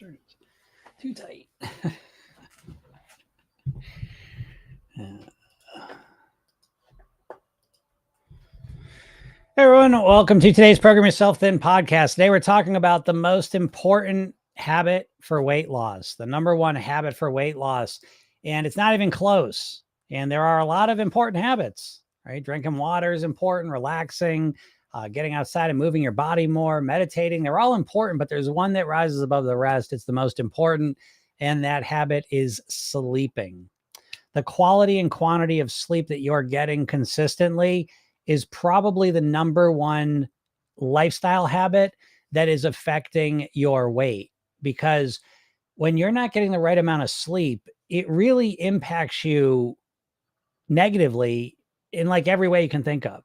shirt is too tight. Hey everyone, welcome to today's Program Yourself Thin podcast. Today we're talking about the most important habit for weight loss, the number one habit for weight loss, and it's not even close. And there are a lot of important habits, right? Drinking water is important, relaxing, getting outside and moving your body more, meditating. They're all important, but there's one that rises above the rest. It's the most important, and that habit is sleeping. The quality and quantity of sleep that you're getting consistently is probably the number one lifestyle habit that is affecting your weight, because when you're not getting the right amount of sleep, it really impacts you negatively in like every way you can think of.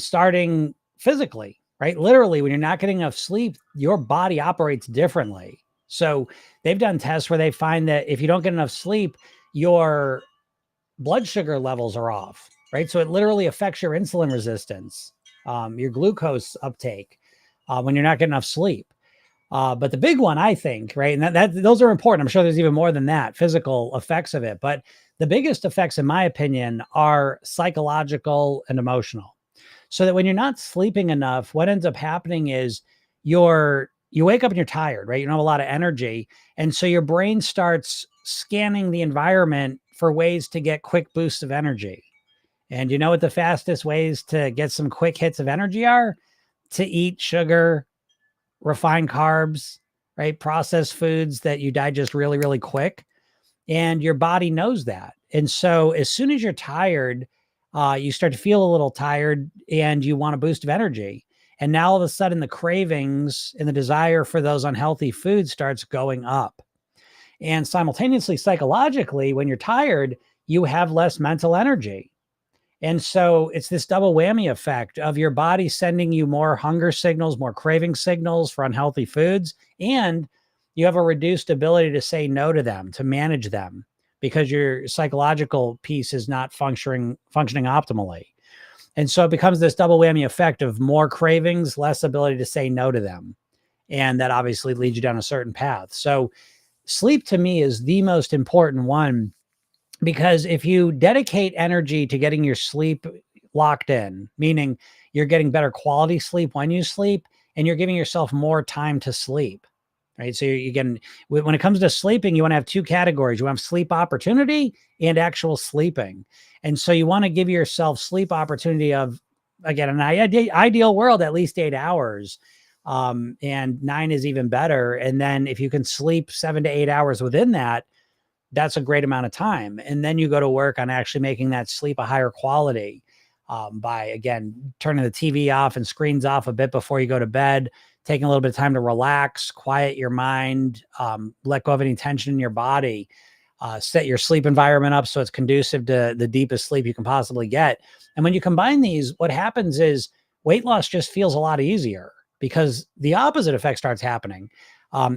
Starting physically, right? Literally, when you're not getting enough sleep, your body operates differently. So they've done tests where they find that if you don't get enough sleep, your blood sugar levels are off, right? So it literally affects your insulin resistance, your glucose uptake when you're not getting enough sleep. But the big one, I think, right, and that those are important. I'm sure there's even more than that, physical effects of it. But the biggest effects, in my opinion, are psychological and emotional. So that when you're not sleeping enough, what ends up happening is you wake up and you're tired, right? You don't have a lot of energy. And so your brain starts scanning the environment for ways to get quick boosts of energy. And you know what the fastest ways to get some quick hits of energy are? To eat sugar, refined carbs, right? Processed foods that you digest really, really quick. And your body knows that. And so as soon as you're tired, you start to feel a little tired and you want a boost of energy. And now all of a sudden the cravings and the desire for those unhealthy foods starts going up. And simultaneously, psychologically, when you're tired, you have less mental energy. And so it's this double whammy effect of your body sending you more hunger signals, more craving signals for unhealthy foods, and you have a reduced ability to say no to them, to manage them, because your psychological piece is not functioning optimally. And so it becomes this double whammy effect of more cravings, less ability to say no to them. And that obviously leads you down a certain path. So sleep to me is the most important one, because if you dedicate energy to getting your sleep locked in, meaning you're getting better quality sleep when you sleep and you're giving yourself more time to sleep, right? So you can, when it comes to sleeping, you want to have two categories. You want sleep opportunity and actual sleeping. And so you want to give yourself sleep opportunity of, again, an ideal world, at least 8 hours. And 9 is even better. And then if you can sleep 7 to 8 hours within that, that's a great amount of time. And then you go to work on actually making that sleep a higher quality by, again, turning the TV off and screens off a bit before you go to bed, taking a little bit of time to relax, quiet your mind, let go of any tension in your body, set your sleep environment up so it's conducive to the deepest sleep you can possibly get. And when you combine these, what happens is weight loss just feels a lot easier, because the opposite effect starts happening.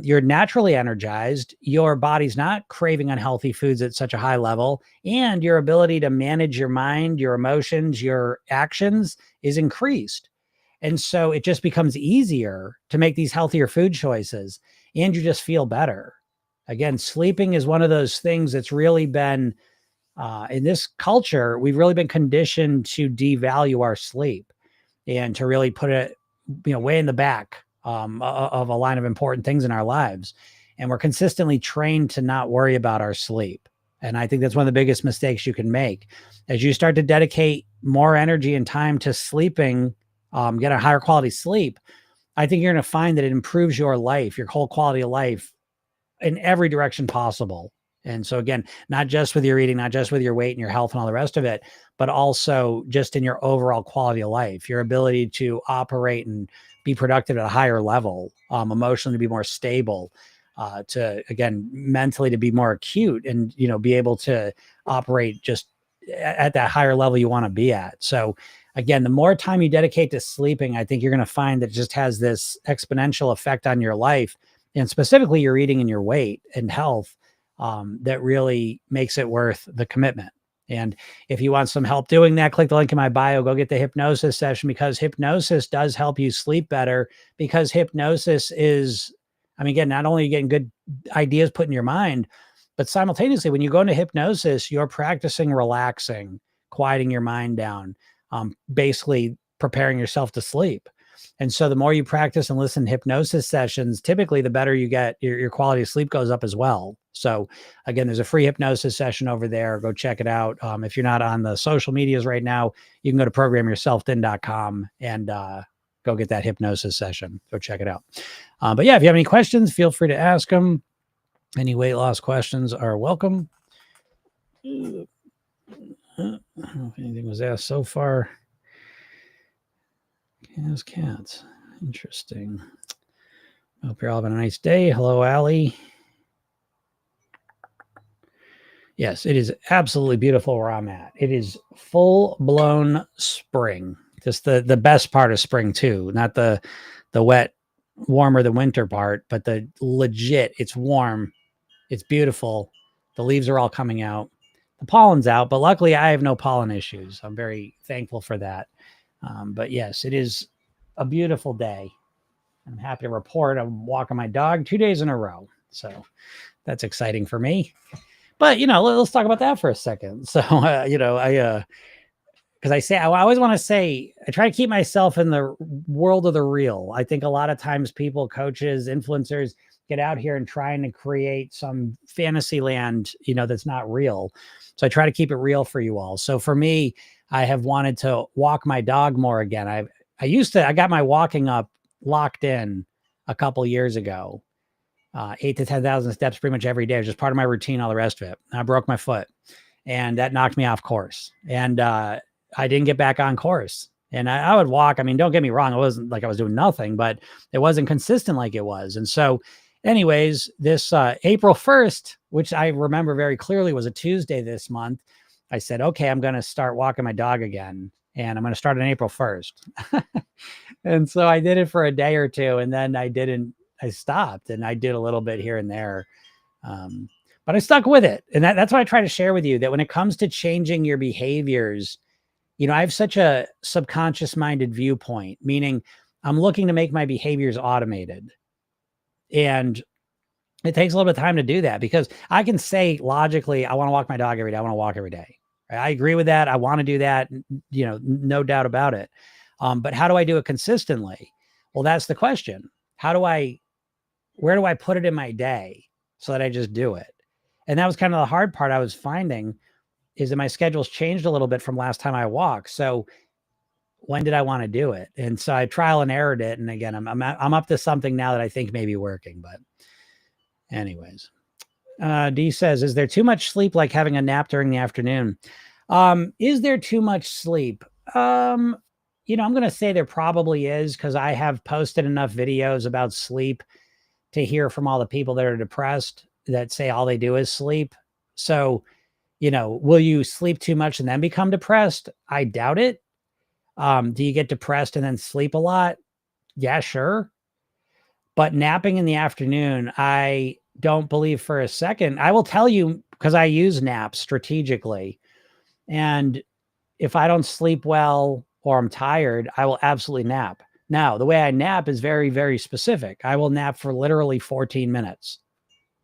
You're naturally energized. Your body's not craving unhealthy foods at such a high level, and your ability to manage your mind, your emotions, your actions is increased. And so it just becomes easier to make these healthier food choices, and you just feel better. Again, sleeping is one of those things that's really been, in this culture, we've really been conditioned to devalue our sleep and to really put it, way in the back of a line of important things in our lives. And we're consistently trained to not worry about our sleep. And I think that's one of the biggest mistakes you can make. As you start to dedicate more energy and time to sleeping, get a higher quality sleep, I think you're going to find that it improves your life, your whole quality of life in every direction possible. And so again, not just with your eating, not just with your weight and your health and all the rest of it, but also just in your overall quality of life, your ability to operate and be productive at a higher level, emotionally to be more stable, to, again, mentally to be more acute and, be able to operate just at that higher level you want to be at. So again, the more time you dedicate to sleeping, I think you're going to find that it just has this exponential effect on your life, and specifically your eating and your weight and health, that really makes it worth the commitment. And if you want some help doing that, click the link in my bio, go get the hypnosis session, because hypnosis does help you sleep better, because hypnosis is, I mean, again, not only are you getting good ideas put in your mind, but simultaneously, when you go into hypnosis, you're practicing relaxing, quieting your mind down, basically preparing yourself to sleep. And so the more you practice and listen to hypnosis sessions, typically the better you get, your quality of sleep goes up as well. So again, there's a free hypnosis session over there. Go check it out. If you're not on the social medias right now, you can go to programyourselfthin.com and go get that hypnosis session. Go check it out. But yeah, if you have any questions, feel free to ask them. Any weight loss questions are welcome. I don't know if anything was asked so far. Cats. Interesting. Hope you're all having a nice day. Hello, Allie. Yes, it is absolutely beautiful where I'm at. It is full-blown spring. Just the best part of spring, too. Not the wet, warmer than winter part, but the legit, it's warm. It's beautiful. The leaves are all coming out. The pollen's out, but luckily I have no pollen issues. I'm very thankful for that. But yes, it is a beautiful day. I'm happy to report I'm walking my dog 2 days in a row. So that's exciting for me. But, let's talk about that for a second. So, because I always want to say, I try to keep myself in the world of the real. I think a lot of times people, coaches, influencers get out here and trying to create some fantasy land, that's not real. So I try to keep it real for you all. So for me, I have wanted to walk my dog more again. I got my walking up locked in a couple years ago, 8 to 10,000 steps pretty much every day. It was just part of my routine, all the rest of it. I broke my foot and that knocked me off course. And I didn't get back on course. And I would walk. I mean, don't get me wrong. It wasn't like I was doing nothing, but it wasn't consistent like it was. And so anyways, this April 1st, which I remember very clearly was a Tuesday this month, I said, okay, I'm going to start walking my dog again. And I'm going to start on April 1st. And so I did it for a day or two. And then I stopped and I did a little bit here and there. But I stuck with it. And that's what I try to share with you, that when it comes to changing your behaviors, I have such a subconscious minded viewpoint, meaning I'm looking to make my behaviors automated. And it takes a little bit of time to do that, because I can say logically, I want to walk my dog every day. I want to walk every day. I agree with that. I want to do that, no doubt about it. But how do I do it consistently? Well, that's the question. Where do I put it in my day so that I just do it? And that was kind of the hard part I was finding, is that my schedule's changed a little bit from last time I walked. So when did I want to do it? And so I trial and errored it. And again, I'm up to something now that I think may be working, but anyways. D says, is there too much sleep, like having a nap during the afternoon? Is there too much sleep? I'm going to say there probably is, because I have posted enough videos about sleep to hear from all the people that are depressed that say all they do is sleep. So, will you sleep too much and then become depressed? I doubt it. Do you get depressed and then sleep a lot? Yeah, sure. But napping in the afternoon, I don't believe for a second. I will tell you, because I use naps strategically. And if I don't sleep well or I'm tired, I will absolutely nap. Now, the way I nap is very, very specific. I will nap for literally 14 minutes.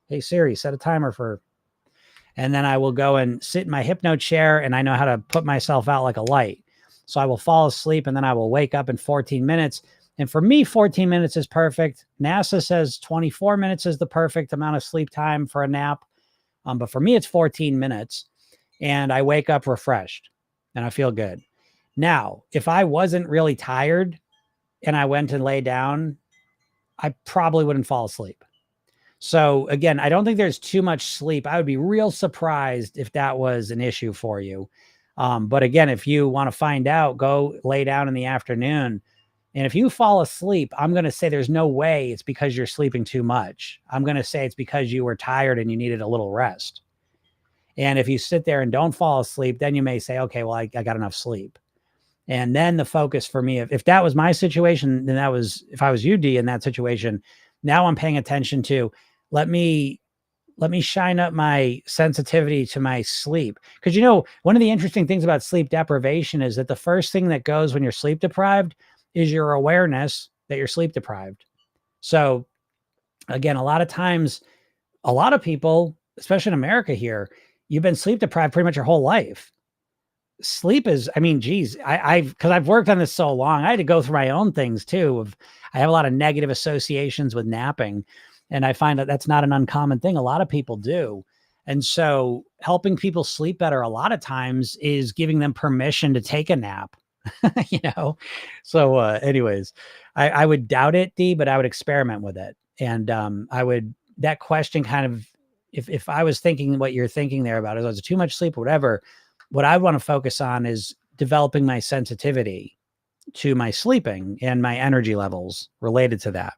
Hey, Siri, set a timer and then I will go and sit in my hypno chair, and I know how to put myself out like a light. So I will fall asleep and then I will wake up in 14 minutes. And for me, 14 minutes is perfect. NASA says 24 minutes is the perfect amount of sleep time for a nap. But for me, it's 14 minutes. And I wake up refreshed and I feel good. Now, if I wasn't really tired and I went and lay down, I probably wouldn't fall asleep. So again, I don't think there's too much sleep. I would be real surprised if that was an issue for you. But again, if you want to find out, go lay down in the afternoon. And if you fall asleep, I'm going to say there's no way it's because you're sleeping too much. I'm going to say it's because you were tired and you needed a little rest. And if you sit there and don't fall asleep, then you may say, okay, well, I got enough sleep. And then the focus for me, if that was my situation, then if I was you, D, in that situation, now I'm paying attention to, let me shine up my sensitivity to my sleep. Because, one of the interesting things about sleep deprivation is that the first thing that goes when you're sleep deprived is your awareness that you're sleep deprived. So again, a lot of times, a lot of people, especially in America here, you've been sleep deprived pretty much your whole life. Sleep is, I mean, geez, because I've worked on this so long, I had to go through my own things too. I have a lot of negative associations with napping, and I find that that's not an uncommon thing. A lot of people do. And so helping people sleep better a lot of times is giving them permission to take a nap, you know? So, anyways, I would doubt it, D, but I would experiment with it. And that question kind of, if I was thinking what you're thinking there about, is it too much sleep or whatever, what I want to focus on is developing my sensitivity to my sleeping and my energy levels related to that,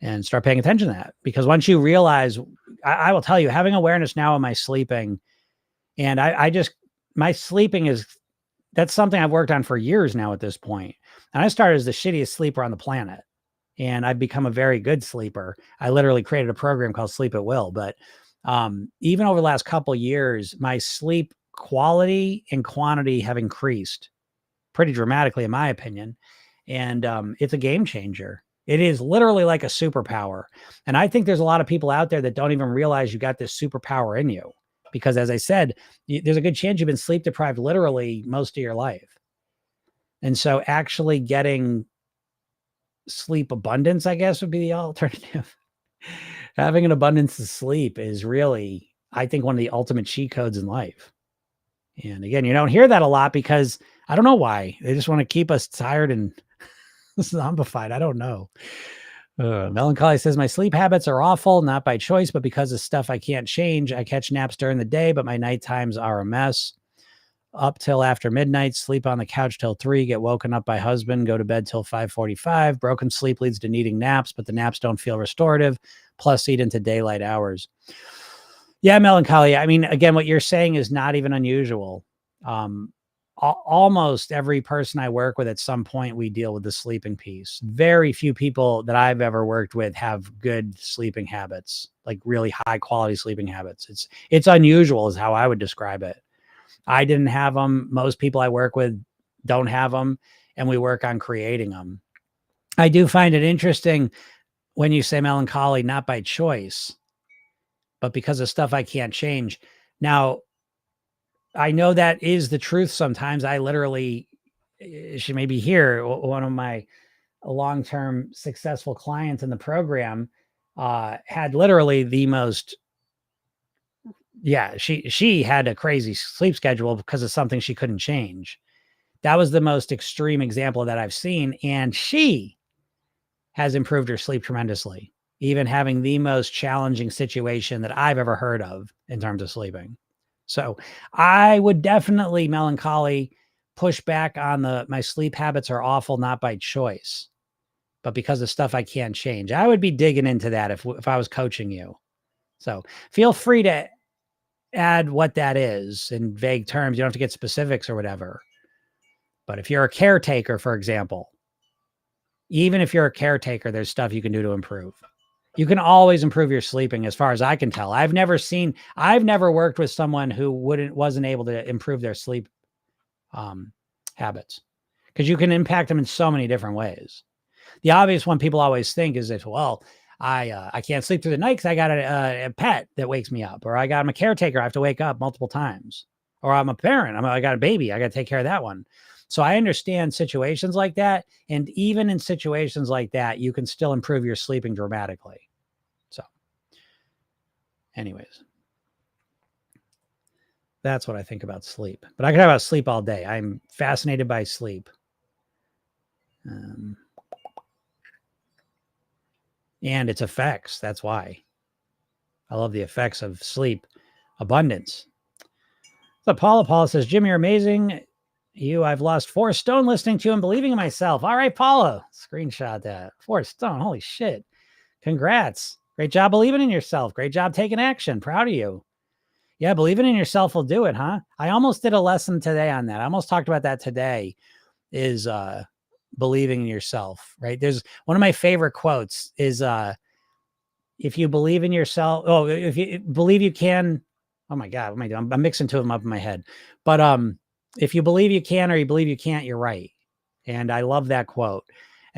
and start paying attention to that. Because once you realize, I will tell you, having awareness now of my sleeping, and my sleeping that's something I've worked on for years now at this point. And I started as the shittiest sleeper on the planet, and I've become a very good sleeper. I literally created a program called Sleep at Will. But even over the last couple of years, my sleep quality and quantity have increased pretty dramatically, in my opinion. And it's a game changer. It is literally like a superpower. And I think there's a lot of people out there that don't even realize you got this superpower in you. Because as I said, there's a good chance you've been sleep deprived literally most of your life. And so actually getting sleep abundance, I guess, would be the alternative. Having an abundance of sleep is really, I think, one of the ultimate cheat codes in life. And again, you don't hear that a lot because I don't know why. They just want to keep us tired and zombified. I don't know. Melancholy says, my sleep habits are awful, not by choice, but because of stuff I can't change. I catch naps during the day, but my night times are a mess. Up till after midnight, sleep on the couch till 3, get woken up by husband, go to bed till 5:45. Broken sleep leads to needing naps, but the naps don't feel restorative, plus eat into daylight hours. Yeah, melancholy. I mean, again, what you're saying is not even unusual. Almost every person I work with at some point, we deal with the sleeping piece. Very few people that I've ever worked with have good sleeping habits, like really high quality sleeping habits. It's unusual is how I would describe it. I didn't have them. Most people I work with don't have them, and we work on creating them. I do find it interesting when you say melancholy, not by choice, but because of stuff I can't change. Now, I know that is the truth sometimes. I literally, she may be here, one of my long-term successful clients in the program had literally the most, she had a crazy sleep schedule because of something she couldn't change. That was the most extreme example that I've seen. And she has improved her sleep tremendously, even having the most challenging situation that I've ever heard of in terms of sleeping. So I would definitely, melancholy, push back on my sleep habits are awful, not by choice, but because of stuff I can't change. I would be digging into that if I was coaching you. So feel free to add what that is in vague terms. You don't have to get specifics or whatever. But if you're a caretaker, for example, even if you're a caretaker, there's stuff you can do to improve. You can always improve your sleeping, as far as I can tell. I've never worked with someone who wasn't able to improve their sleep habits, because you can impact them in so many different ways. The obvious one people always think is if, well, I can't sleep through the night because I got a pet that wakes me up, or I'm a caretaker, I have to wake up multiple times, or I'm a parent, I got a baby, I got to take care of that one. So I understand situations like that. And even in situations like that, you can still improve your sleeping dramatically. So anyways, that's what I think about sleep. But I could talk about sleep all day. I'm fascinated by sleep. And its effects. That's why I love the effects of sleep abundance. So Paula says, Jim, you're amazing. I've lost 4 stone listening to you and believing in myself. All right, Paula, screenshot that. 4 stone. Holy shit. Congrats. Great job believing in yourself. Great job taking action. Proud of you. Yeah, believing in yourself will do it, huh? I almost did a lesson today on that. I almost talked about that today, is believing in yourself, right? There's one of my favorite quotes is if you believe in yourself, if you believe you can, oh my God, what am I doing? I'm mixing 2 of them up in my head. But if you believe you can or you believe you can't, you're right. And I love that quote.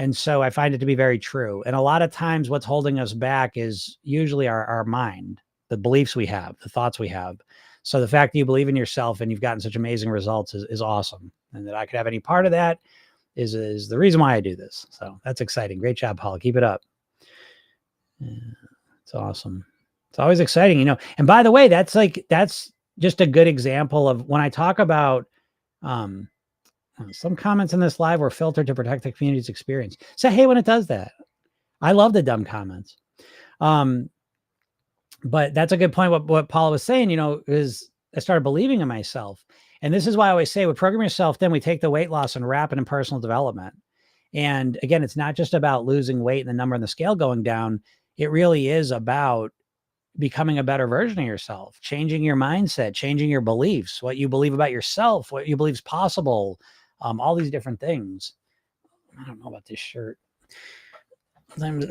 And so I find it to be very true. And a lot of times what's holding us back is usually our mind, the beliefs we have, the thoughts we have. So the fact that you believe in yourself and you've gotten such amazing results is awesome. And that I could have any part of that is the reason why I do this. So that's exciting. Great job, Paul. Keep it up. Yeah, it's awesome. It's always exciting, you know. And by the way, that's just a good example of when I talk about some comments in this live were filtered to protect the community's experience. Say hey when it does that. I love the dumb comments. But that's a good point. What Paula was saying, you know, is I started believing in myself. And this is why I always say with Program Yourself, then we take the weight loss and wrap it in personal development. And again, it's not just about losing weight and the number on the scale going down. It really is about becoming a better version of yourself, changing your mindset, changing your beliefs, what you believe about yourself, what you believe is possible, all these different things. I don't know about this shirt. I'm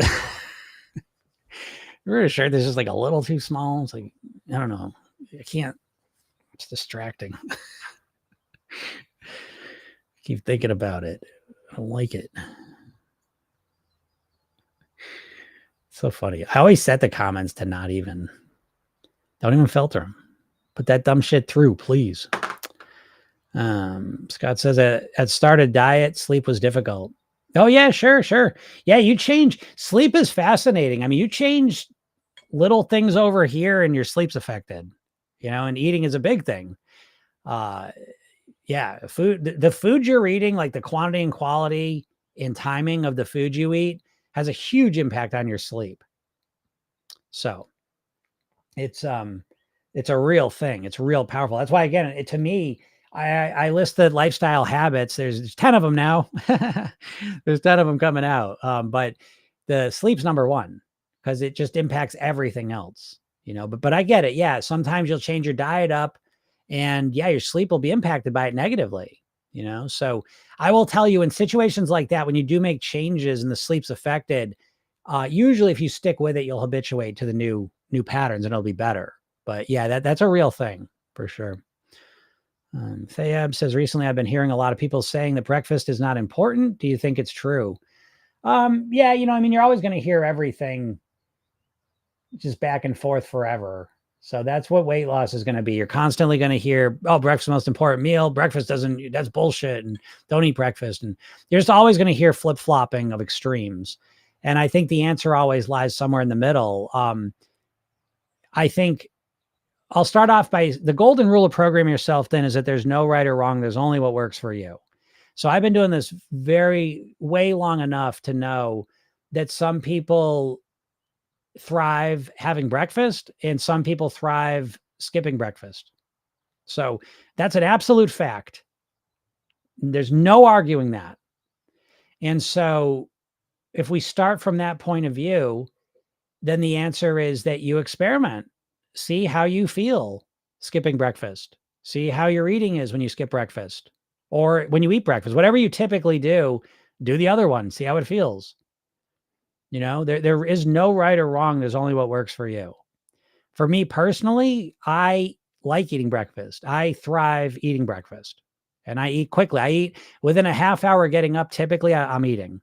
really sure this is like a little too small. It's like, I don't know. I can't. It's distracting. Keep thinking about it. I don't like it. So funny. I always set the comments to don't even filter them. Put that dumb shit through, please. Scott says at started diet, sleep was difficult. Oh yeah, sure. Yeah, you change. Sleep is fascinating. I mean, you change little things over here and your sleep's affected, you know, and eating is a big thing. Yeah, the food you're eating, like the quantity and quality and timing of the food you eat has a huge impact on your sleep. So it's a real thing. It's real powerful. That's why, again, to me, I listed lifestyle habits. There's 10 of them now. There's 10 of them coming out. But the sleep's number one because it just impacts everything else, you know, but I get it. Yeah. Sometimes you'll change your diet up and yeah, your sleep will be impacted by it negatively, you know? So I will tell you in situations like that, when you do make changes and the sleep's affected, usually if you stick with it, you'll habituate to the new patterns and it'll be better. But yeah, that's a real thing for sure. Fayab says, recently I've been hearing a lot of people saying that breakfast is not important. Do you think it's true? Yeah, you know, I mean, you're always going to hear everything just back and forth forever. So that's what weight loss is going to be. You're constantly going to hear, oh, breakfast is the most important meal. Breakfast that's bullshit. And don't eat breakfast. And you're just always going to hear flip-flopping of extremes. And I think the answer always lies somewhere in the middle. I think I'll start off by the golden rule of Program Yourself then is that there's no right or wrong. There's only what works for you. So I've been doing this way long enough to know that some people thrive having breakfast and some people thrive skipping breakfast. So that's an absolute fact. There's no arguing that. And so if we start from that point of view, then the answer is that you experiment. See how you feel skipping breakfast. See how your eating is when you skip breakfast or when you eat breakfast. Whatever you typically do the other one. See how it feels. You know, there is no right or wrong. There's only what works for you. For me personally, I like eating breakfast. I thrive eating breakfast and I eat quickly. I eat within a half hour getting up. Typically I'm eating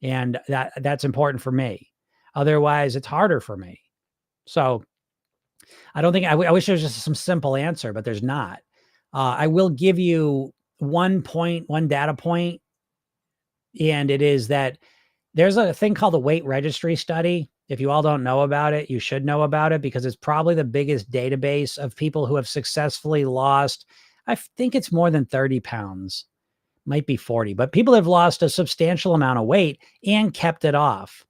and that's important for me. Otherwise it's harder for me. So I don't think I wish there was just some simple answer, but there's not. I will give you one data point. And it is that there's a thing called the weight registry study. If you all don't know about it, you should know about it because it's probably the biggest database of people who have successfully lost. I think it's more than 30 pounds, might be 40, but people have lost a substantial amount of weight and kept it off.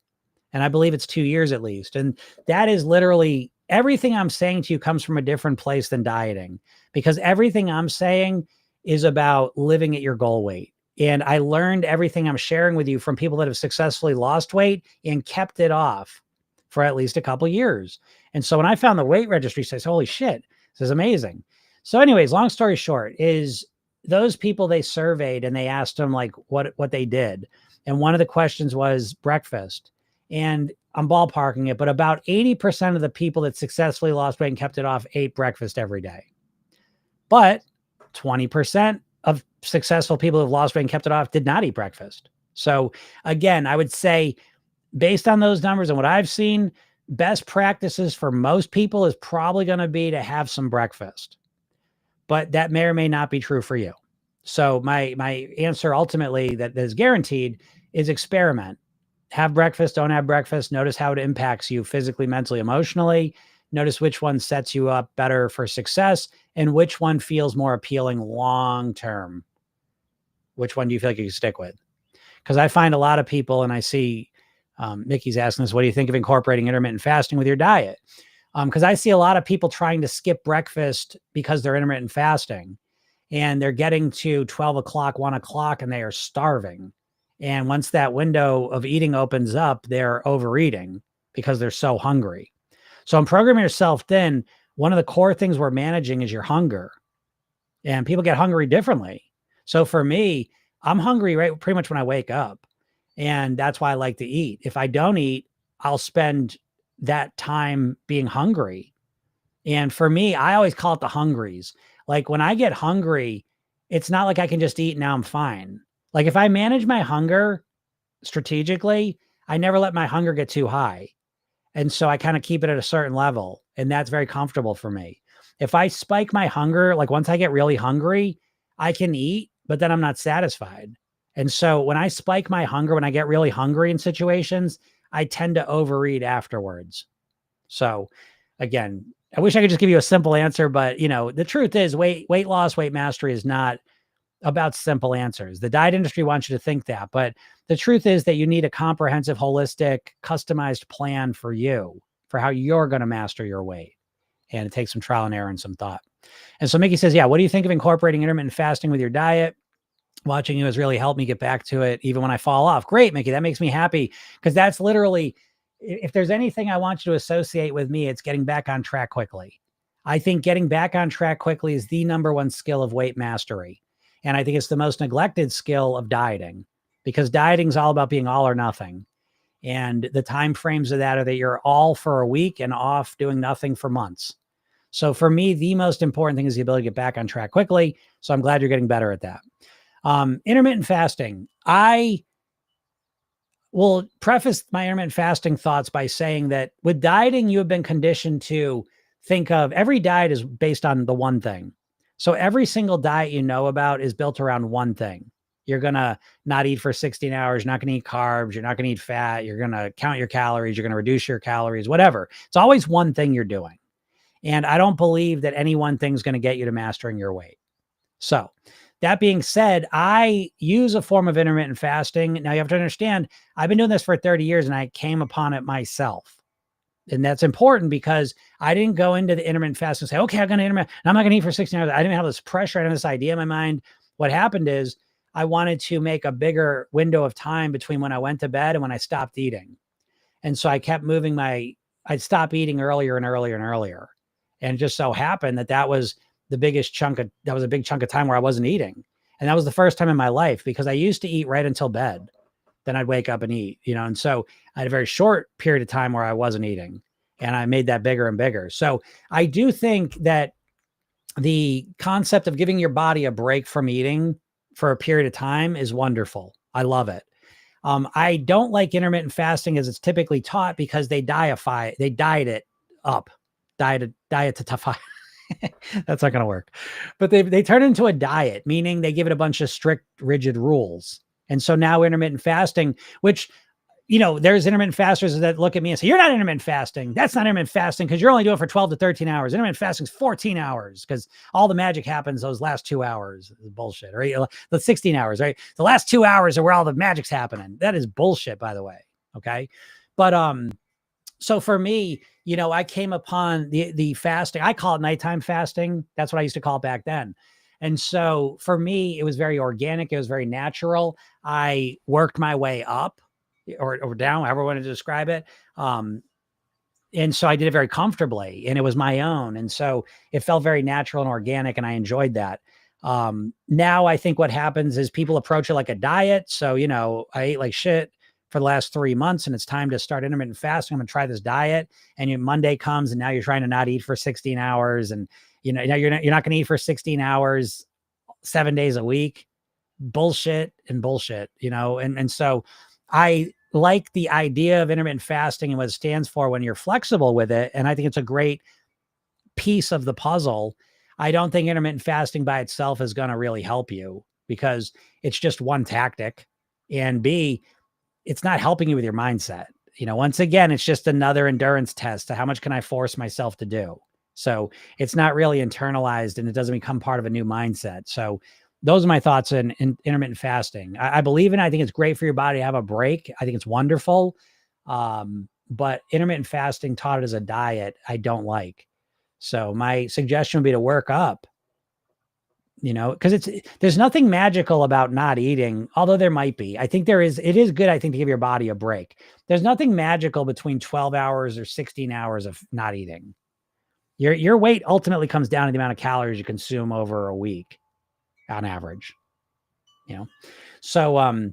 And I believe it's 2 years at least. And that is literally everything I'm saying to you comes from a different place than dieting because everything I'm saying is about living at your goal weight. And I learned everything I'm sharing with you from people that have successfully lost weight and kept it off for at least a couple of years. And so when I found the weight registry, says, holy shit, this is amazing. So anyways, long story short is those people they surveyed and they asked them like what they did. And one of the questions was breakfast. And I'm ballparking it, but about 80% of the people that successfully lost weight and kept it off ate breakfast every day. But 20% of successful people who've lost weight and kept it off did not eat breakfast. So again, I would say based on those numbers and what I've seen, best practices for most people is probably going to be to have some breakfast, but that may or may not be true for you. So my answer ultimately that is guaranteed is experiment. Have breakfast, don't have breakfast. Notice how it impacts you physically, mentally, emotionally. Notice which one sets you up better for success and which one feels more appealing long term. Which one do you feel like you can stick with? Because I find a lot of people, and I see Mickey's asking us, what do you think of incorporating intermittent fasting with your diet? Because I see a lot of people trying to skip breakfast because they're intermittent fasting and they're getting to 12 o'clock, 1 o'clock, and they are starving. And once that window of eating opens up, they're overeating because they're so hungry. So in programming yourself thin, one of the core things we're managing is your hunger. And people get hungry differently. So for me, I'm hungry right pretty much when I wake up. And that's why I like to eat. If I don't eat, I'll spend that time being hungry. And for me, I always call it the hungries. Like when I get hungry, it's not like I can just eat and now I'm fine. Like if I manage my hunger strategically, I never let my hunger get too high. And so I kind of keep it at a certain level. And that's very comfortable for me. If I spike my hunger, like once I get really hungry, I can eat, but then I'm not satisfied. And so when I spike my hunger, when I get really hungry in situations, I tend to overeat afterwards. So again, I wish I could just give you a simple answer, but the truth is weight loss, weight mastery is not about simple answers. The diet industry wants you to think that, but the truth is that you need a comprehensive, holistic, customized plan for you, for how you're going to master your weight. And it takes some trial and error and some thought. And so Mickey says, yeah, what do you think of incorporating intermittent fasting with your diet? Watching you has really helped me get back to it, even when I fall off. Great, Mickey. That makes me happy because that's literally, if there's anything I want you to associate with me, it's getting back on track quickly. I think getting back on track quickly is the number one skill of weight mastery. And I think it's the most neglected skill of dieting because dieting is all about being all or nothing. And the time frames of that are that you're all for a week and off doing nothing for months. So for me, the most important thing is the ability to get back on track quickly. So I'm glad you're getting better at that. Intermittent fasting. I will preface my intermittent fasting thoughts by saying that with dieting, you have been conditioned to think of every diet is based on the one thing. So every single diet you know about is built around one thing. You're going to not eat for 16 hours. You're not going to eat carbs. You're not going to eat fat. You're going to count your calories. You're going to reduce your calories, whatever. It's always one thing you're doing. And I don't believe that any one thing is going to get you to mastering your weight. So that being said, I use a form of intermittent fasting. Now you have to understand, I've been doing this for 30 years and I came upon it myself. And that's important because I didn't go into the intermittent fast and say, okay, I'm going to intermittent, I'm not going to eat for 16 hours. I didn't have this pressure. I didn't have this idea in my mind. What happened is I wanted to make a bigger window of time between when I went to bed and when I stopped eating. And so I kept moving I'd stop eating earlier and earlier and earlier. And it just so happened that was a big chunk of time where I wasn't eating. And that was the first time in my life because I used to eat right until bed. Then I'd wake up and eat, and so I had a very short period of time where I wasn't eating and I made that bigger and bigger. So I do think that the concept of giving your body a break from eating for a period of time is wonderful. I love it. I don't like intermittent fasting as it's typically taught because they diet it up, diet to tough. That's not going to work, but they turn it into a diet, meaning they give it a bunch of strict, rigid rules. And so now intermittent fasting, which, there's intermittent fasters that look at me and say, you're not intermittent fasting. That's not intermittent fasting because you're only doing it for 12 to 13 hours. Intermittent fasting is 14 hours because all the magic happens those last 2 hours. Bullshit, right? The 16 hours, right? The last 2 hours are where all the magic's happening. That is bullshit, by the way. Okay. But, so for me, I came upon the fasting. I call it nighttime fasting. That's what I used to call it back then. And so for me, it was very organic. It was very natural. I worked my way up or down, however I want to describe it. And so I did it very comfortably and it was my own. And so it felt very natural and organic and I enjoyed that. Now I think what happens is people approach it like a diet. So, I ate like shit for the last 3 months and it's time to start intermittent fasting. I'm going to try this diet. And Monday comes and now you're trying to not eat for 16 hours. And, now you're not going to eat for 16 hours, 7 days a week. bullshit and bullshit, and so I like the idea of intermittent fasting and what it stands for when you're flexible with it. And I think it's a great piece of the puzzle. I don't think intermittent fasting by itself is going to really help you because it's just one tactic. And B, it's not helping you with your mindset. Once again, it's just another endurance test to how much can I force myself to do? So it's not really internalized and it doesn't become part of a new mindset. So those are my thoughts in intermittent fasting. I believe in it. I think it's great for your body to have a break. I think it's wonderful. But intermittent fasting taught as a diet, I don't like. So my suggestion would be to work up, because there's nothing magical about not eating, although there might be. I think it is good, I think, to give your body a break. There's nothing magical between 12 hours or 16 hours of not eating. Your weight ultimately comes down to the amount of calories you consume over a week on average, So,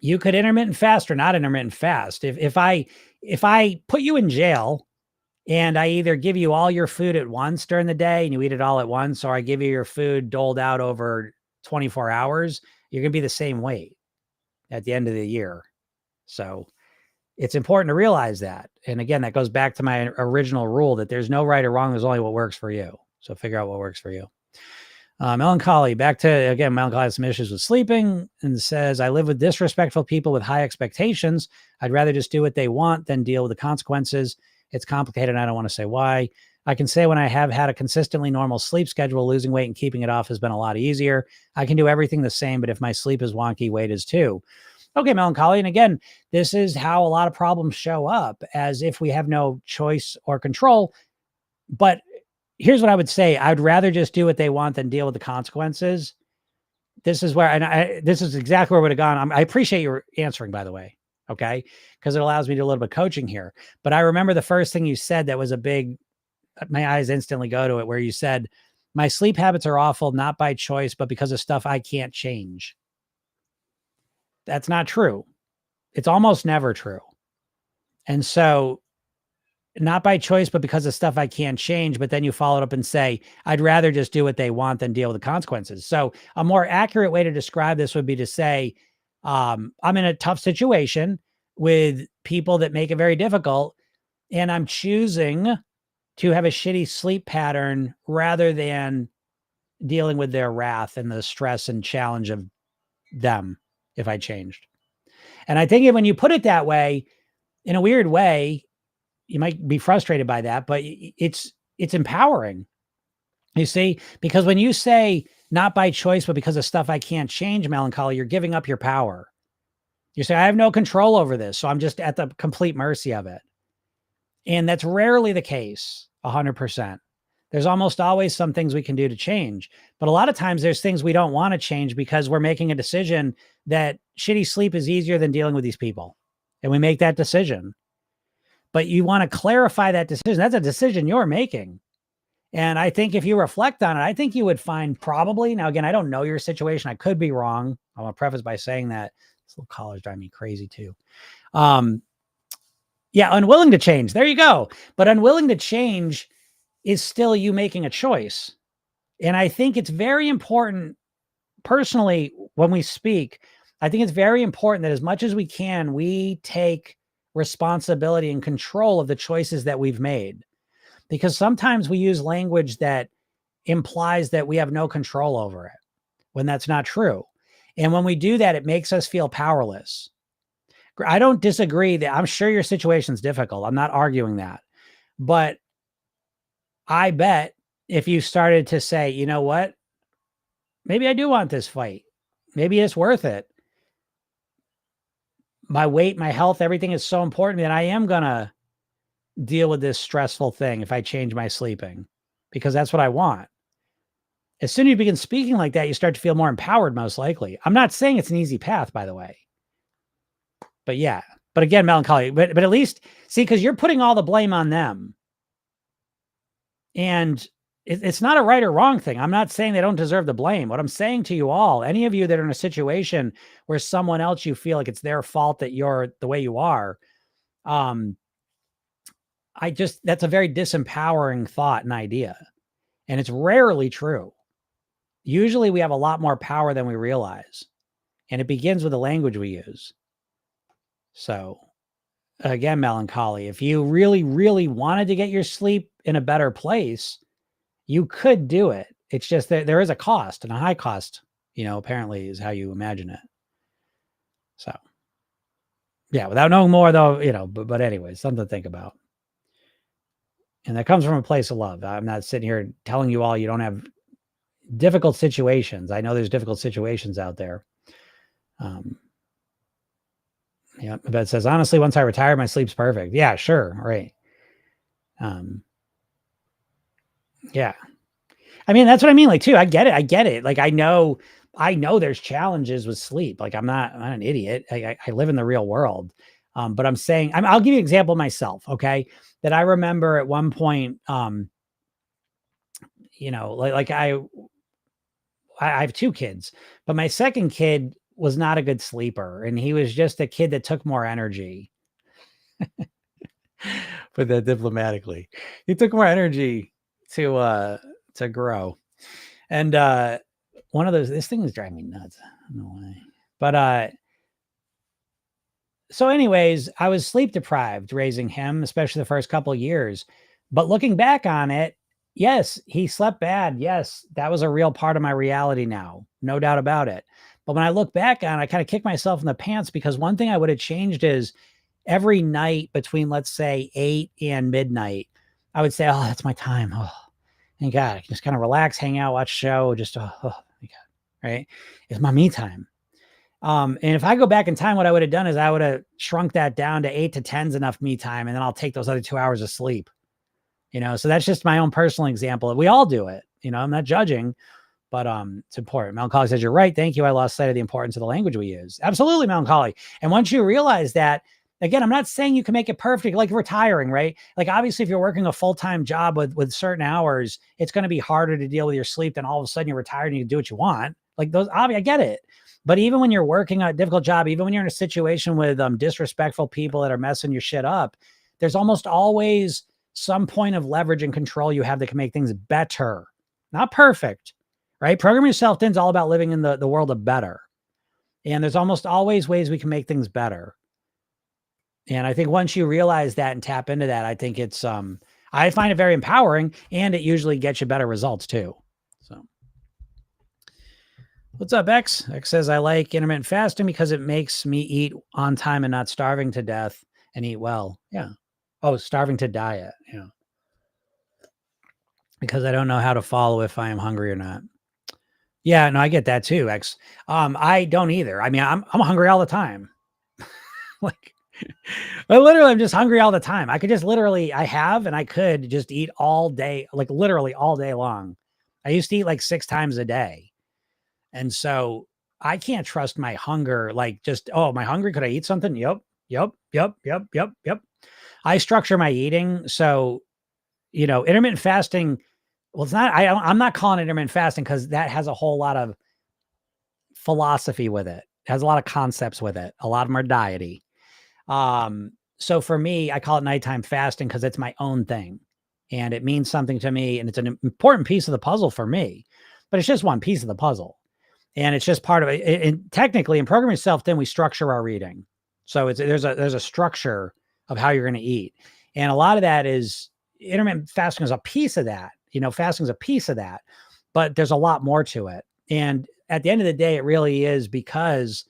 you could intermittent fast or not intermittent fast. If I put you in jail and I either give you all your food at once during the day and you eat it all at once, or I give you your food doled out over 24 hours, you're going to be the same weight at the end of the year. So it's important to realize that. And again, that goes back to my original rule that there's no right or wrong. There's only what works for you. So figure out what works for you. Melancholy, back to, again, Melancholy has some issues with sleeping and says, I live with disrespectful people with high expectations. I'd rather just do what they want than deal with the consequences. It's complicated. And I don't want to say why. I can say when I have had a consistently normal sleep schedule, losing weight and keeping it off has been a lot easier. I can do everything the same, but if my sleep is wonky, weight is too. Okay, Melancholy. And again, this is how a lot of problems show up, as if we have no choice or control. But here's what I would say. I'd rather just do what they want than deal with the consequences. This is where, this is exactly where I would have gone. I appreciate your answering, by the way. Okay. Because it allows me to do a little bit of coaching here. But I remember the first thing you said that was a big, my eyes instantly go to it, where you said, my sleep habits are awful, not by choice, but because of stuff I can't change. That's not true. It's almost never true. And so, not by choice, but because of stuff I can't change. But then you follow it up and say, I'd rather just do what they want than deal with the consequences. So a more accurate way to describe this would be to say, I'm in a tough situation with people that make it very difficult, and I'm choosing to have a shitty sleep pattern rather than dealing with their wrath and the stress and challenge of them if I changed. And I think when you put it that way, in a weird way, you might be frustrated by that, but it's empowering. You see, because when you say not by choice, but because of stuff I can't change, Melancholy, you're giving up your power. You say, I have no control over this, so I'm just at the complete mercy of it. And that's rarely the case, 100%. There's almost always some things we can do to change. But a lot of times there's things we don't want to change because we're making a decision that shitty sleep is easier than dealing with these people. And we make that decision. But you want to clarify that decision. That's a decision you're making. And I think if you reflect on it, I think you would find probably, now again, I don't know your situation. I could be wrong. I want to preface by saying that this little collar's driving me crazy too. Yeah, unwilling to change. There you go. But unwilling to change is still you making a choice. And I think it's very important, personally, when we speak, I think it's very important that as much as we can, we take responsibility and control of the choices that we've made. Because sometimes we use language that implies that we have no control over it, when that's not true. And when we do that, it makes us feel powerless. I don't disagree that I'm sure your situation's difficult. I'm not arguing that. But I bet if you started to say, you know what, maybe I do want this fight. Maybe it's worth it. My weight, my health, everything is so important that I am going to deal with this stressful thing if I change my sleeping, because that's what I want. As soon as you begin speaking like that, you start to feel more empowered, most likely. I'm not saying it's an easy path, by the way. But yeah, but again, Melancholy, but at least see, because you're putting all the blame on them. And it's not a right or wrong thing. I'm not saying they don't deserve the blame. What I'm saying to you all, any of you that are in a situation where someone else, you feel like it's their fault that you're the way you are, that's a very disempowering thought and idea. And it's rarely true. usually we have a lot more power than we realize. And it begins with the language we use. So again, melancholy, if you really, really wanted to get your sleep in a better place, you could do it. It's just that there is a cost, and a high cost, apparently is how you imagine it. So yeah, without knowing more though, but anyway, something to think about. And that comes from a place of love. I'm not sitting here telling you all you don't have difficult situations. I know there's difficult situations out there. Yeah, but it says, honestly, once I retire, my sleep's perfect. Yeah, sure. Right. Yeah. I mean, that's what I mean. Like, too, I get it. Like, I know there's challenges with sleep. Like, I'm not an idiot. I live in the real world. But I'm saying, I'll give you an example of myself. Okay. That I remember at one point, like I have two kids, but my second kid was not a good sleeper. And he was just a kid that took more energy. Put that diplomatically. He took more energy to grow. And one of those, this thing is driving me nuts. I don't know why. But so anyways, I was sleep deprived raising him, especially the first couple of years. But looking back on it, yes, he slept bad. Yes, that was a real part of my reality now. No doubt about it. But when I look back on it, I kind of kick myself in the pants, because one thing I would have changed is every night between, let's say, 8 and midnight, I would say, oh, that's my time. Oh, thank God. I can just kind of relax, hang out, watch a show, just, oh, thank God. Right. It's my me time. And if I go back in time, what I would have done is I would have shrunk that down to 8 to 10's enough me time. And then I'll take those other 2 hours of sleep, so that's just my own personal example. We all do it. I'm not judging, but it's important. Melancholy says, you're right. Thank you. I lost sight of the importance of the language we use. Absolutely, Melancholy. And once you realize that, again, I'm not saying you can make it perfect, like retiring, right? Like, obviously, if you're working a full-time job with certain hours, it's going to be harder to deal with your sleep than all of a sudden you're retired and you can do what you want. Like those, I get it. But even when you're working a difficult job, even when you're in a situation with disrespectful people that are messing your shit up, there's almost always some point of leverage and control you have that can make things better. Not perfect, right? Program Yourself Thin is all about living in the world of better. And there's almost always ways we can make things better. And I think once you realize that and tap into that, I think it's, I find it very empowering, and it usually gets you better results too. So what's up, X? X says, I like intermittent fasting because it makes me eat on time and not starving to death, and eat well. Yeah. Oh, starving to diet. Yeah. Because I don't know how to follow if I am hungry or not. Yeah, no, I get that too, X. I don't either. I mean, I'm hungry all the time. Like, I'm just hungry all the time. I could just I could just eat all day, like literally all day long. I used to eat like 6 times a day. And so I can't trust my hunger. Like, just, oh, am I hungry? Could I eat something? Yep. I structure my eating. So, intermittent fasting, well, it's not, I'm not calling it intermittent fasting because that has a whole lot of philosophy with it. It has a lot of concepts with it. A lot of them are diety. So for me, I call it nighttime fasting because it's my own thing and it means something to me. And it's an important piece of the puzzle for me, but it's just one piece of the puzzle. And it's just part of it. And technically, in Program Yourself Thin, we structure our reading. So there's a structure of how you're going to eat. And a lot of that is intermittent fasting is a piece of that. Fasting is a piece of that, but there's a lot more to it. And at the end of the day, it really is, because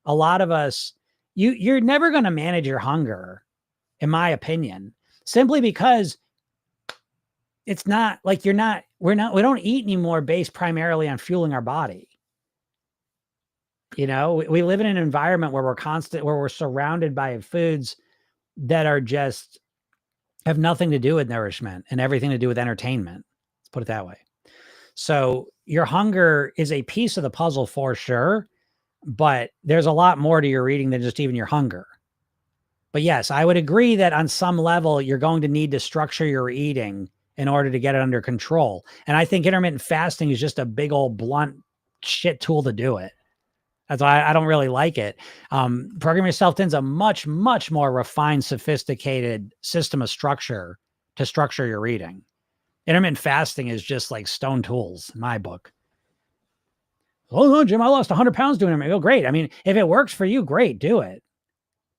a lot of us, you're never going to manage your hunger, in my opinion, simply because it's not like we don't eat anymore based primarily on fueling our body. We live in an environment where we're surrounded by foods that are just have nothing to do with nourishment and everything to do with entertainment. Let's put it that way. So your hunger is a piece of the puzzle for sure, but there's a lot more to your eating than just even your hunger. But yes, I would agree that on some level, you're going to need to structure your eating in order to get it under control. And I think intermittent fasting is just a big old blunt shit tool to do it. That's why I don't really like it. Program Yourself Thin is a much, much more refined, sophisticated system of structure to structure your eating. Intermittent fasting is just like stone tools in my book. Oh no, Jim, I lost 100 pounds doing it. Oh, great. I mean, if it works for you, great, do it.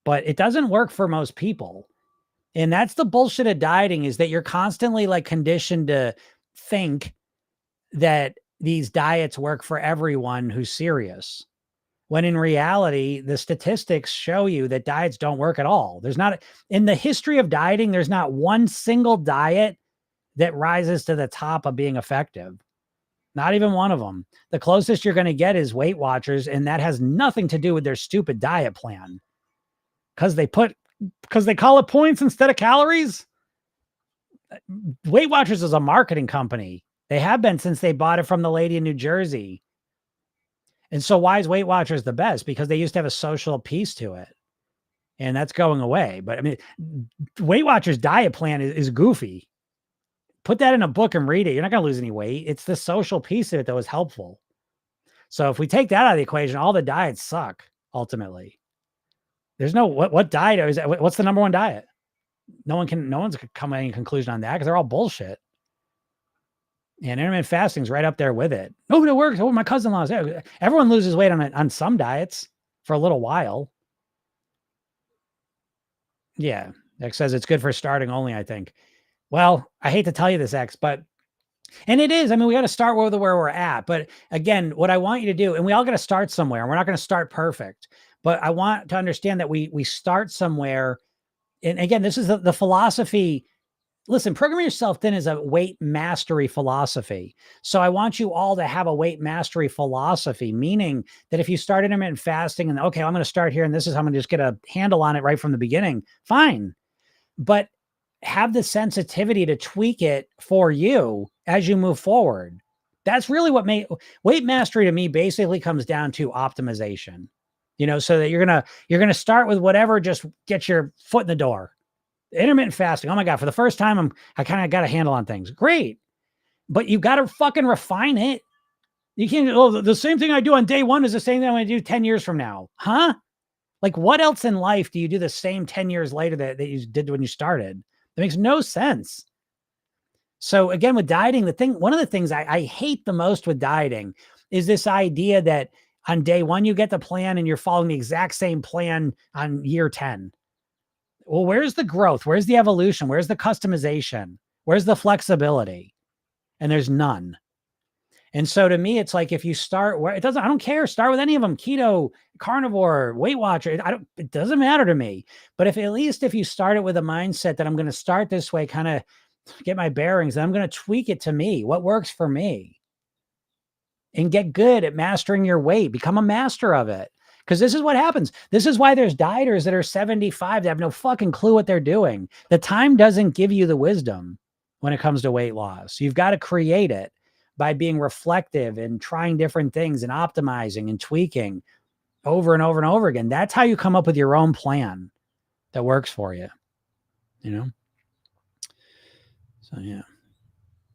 But it doesn't work for most people. And that's the bullshit of dieting, is that you're constantly like conditioned to think that these diets work for everyone who's serious. When in reality, the statistics show you that diets don't work at all. There's not, in the history of dieting, there's not one single diet that rises to the top of being effective. Not even one of them. The closest you're going to get is Weight Watchers, and that has nothing to do with their stupid diet plan. Because they call it points instead of calories. Weight Watchers is a marketing company. They have been since they bought it from the lady in New Jersey. And so why is Weight Watchers the best? Because they used to have a social piece to it. And that's going away. But I mean, Weight Watchers diet plan is goofy. Put that in a book and read it. You're not going to lose any weight. It's the social piece of it that was helpful. So if we take that out of the equation, all the diets suck, ultimately. There's no, what diet is that? What's the number one diet? No one's come to any conclusion on that because they're all bullshit. And intermittent fasting is right up there with it. Oh, it works. Oh, my cousin lost. Everyone loses weight on some diets for a little while. Yeah. X says it's good for starting only, I think. Well, I hate to tell you this, X, and it is. I mean, we got to start where we're at. But again, what I want you to do, and we all got to start somewhere. We're not going to start perfect, but I want to understand that we start somewhere. And again, this is the philosophy. Listen, Program Yourself Thin is a weight mastery philosophy. So I want you all to have a weight mastery philosophy, meaning that if you start intermittent fasting and, okay, I'm going to start here and this is how I'm going to just get a handle on it right from the beginning, fine. But have the sensitivity to tweak it for you as you move forward. That's really what weight mastery to me basically comes down to optimization, so that you're going to start with whatever, just get your foot in the door. Intermittent fasting. Oh my God. For the first time, I kind of got a handle on things. Great. But you got to fucking refine it. You can't, the same thing I do on day one is the same thing I'm going to do 10 years from now. Huh? Like what else in life do you do the same 10 years later that you did when you started? That makes no sense. So again, with dieting, one of the things I hate the most with dieting is this idea that on day one, you get the plan and you're following the exact same plan on year 10. Well, where's the growth? Where's the evolution? Where's the customization? Where's the flexibility? And there's none. And so to me, it's like, if you start I don't care. Start with any of them. Keto, carnivore, Weight Watcher. It doesn't matter to me. But if you start it with a mindset that I'm going to start this way, kind of get my bearings, and I'm going to tweak it to me, what works for me, and get good at mastering your weight, become a master of it. Because this is what happens. This is why there's dieters that are 75 that have no fucking clue what they're doing. The time doesn't give you the wisdom when it comes to weight loss. You've got to create it by being reflective and trying different things and optimizing and tweaking over and over and over again. That's how you come up with your own plan that works for you. So, yeah.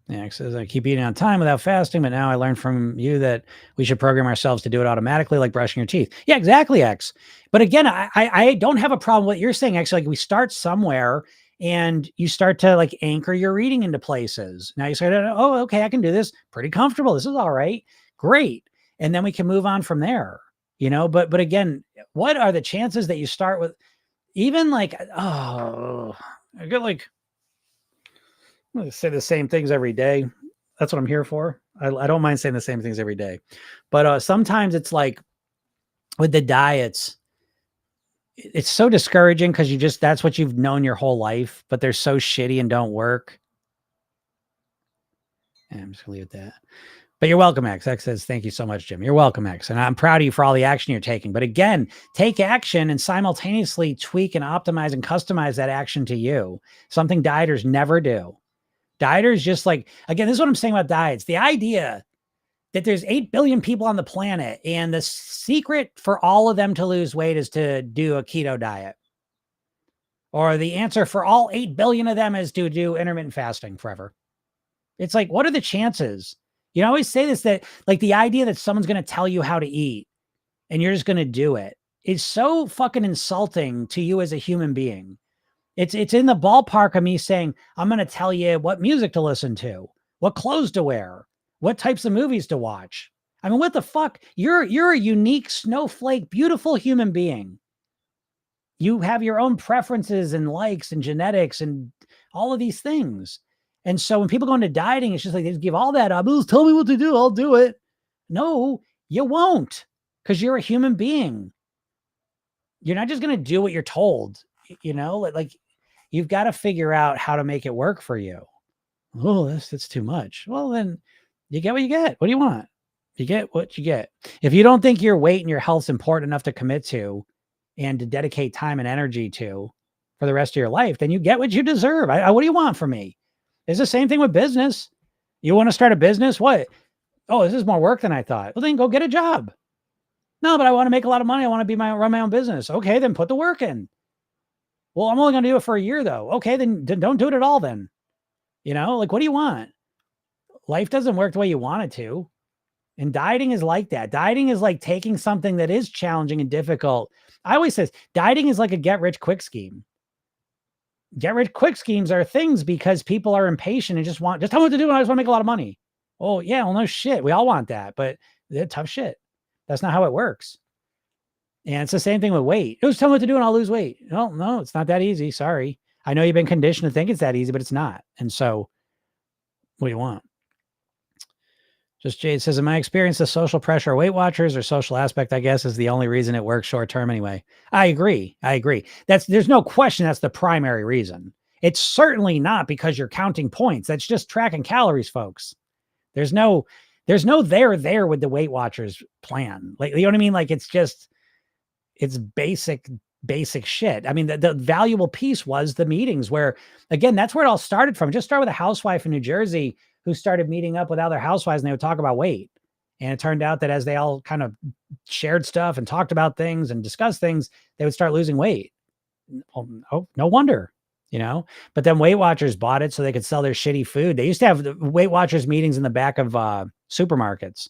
Yeah, it says, I keep eating on time without fasting, but now I learned from you that we should program ourselves to do it automatically, like brushing your teeth. Yeah, exactly, X. But again, I don't have a problem with what you're saying. Actually, like, we start somewhere and you start to like anchor your eating into places. Now you say, oh, okay, I can do this. Pretty comfortable. This is all right. Great. And then we can move on from there, but again, what are the chances that you start with even like, I get like, I say the same things every day. That's what I'm here for. I don't mind saying the same things every day. But sometimes it's like with the diets, it's so discouraging because that's what you've known your whole life, but they're so shitty and don't work. And I'm just going to leave it at that. But you're welcome, X. X says, thank you so much, Jim. You're welcome, X. And I'm proud of you for all the action you're taking. But again, take action and simultaneously tweak and optimize and customize that action to you. Something dieters never do. Dieters just like, again, this is what I'm saying about diets. The idea that there's 8 billion people on the planet and the secret for all of them to lose weight is to do a keto diet. Or the answer for all 8 billion of them is to do intermittent fasting forever. It's like, what are the chances? I always say this, that like the idea that someone's going to tell you how to eat and you're just going to do it is so fucking insulting to you as a human being. It's in the ballpark of me saying, I'm going to tell you what music to listen to, what clothes to wear, what types of movies to watch. I mean, what the fuck? You're a unique snowflake, beautiful human being. You have your own preferences and likes and genetics and all of these things. And so when people go into dieting, it's just like they just give all that up. Just tell me what to do. I'll do it. No, you won't, because you're a human being. You're not just going to do what you're told, like you've got to figure out how to make it work for you. Oh, that's too much. Well, then you get what you get. What do you want? You get what you get. If you don't think your weight and your health's important enough to commit to and to dedicate time and energy to for the rest of your life, then you get what you deserve. What do you want from me? It's the same thing with business. You want to start a business? What? Oh, this is more work than I thought. Well, then go get a job. No, but I want to make a lot of money. I want to run my own business. Okay, then put the work in. Well, I'm only going to do it for a year though. Okay, then don't do it at all then. Like, what do you want? Life doesn't work the way you want it to. And dieting is like that. Dieting is like taking something that is challenging and difficult. I always say dieting is like a get rich quick scheme. Get rich quick schemes are things because people are impatient and just tell me what to do and I just want to make a lot of money. Oh yeah, well no shit. We all want that, but they're tough shit. That's not how it works. And it's the same thing with weight. Just tell me what to do and I'll lose weight. No, it's not that easy. Sorry. I know you've been conditioned to think it's that easy, but it's not. And so what do you want? Just Jade says, in my experience, the social pressure of Weight Watchers or social aspect, I guess, is the only reason it works short term anyway. I agree. There's no question that's the primary reason. It's certainly not because you're counting points. That's just tracking calories, folks. There's no there with the Weight Watchers plan. Like, you know what I mean? Like, it's basic shit. I mean, the valuable piece was the meetings where, again, that's where it all started from. Just start with a housewife in New Jersey who started meeting up with other housewives and they would talk about weight. And it turned out that as they all kind of shared stuff and talked about things and discussed things, they would start losing weight. Oh, no wonder, but then Weight Watchers bought it so they could sell their shitty food. They used to have the Weight Watchers meetings in the back of supermarkets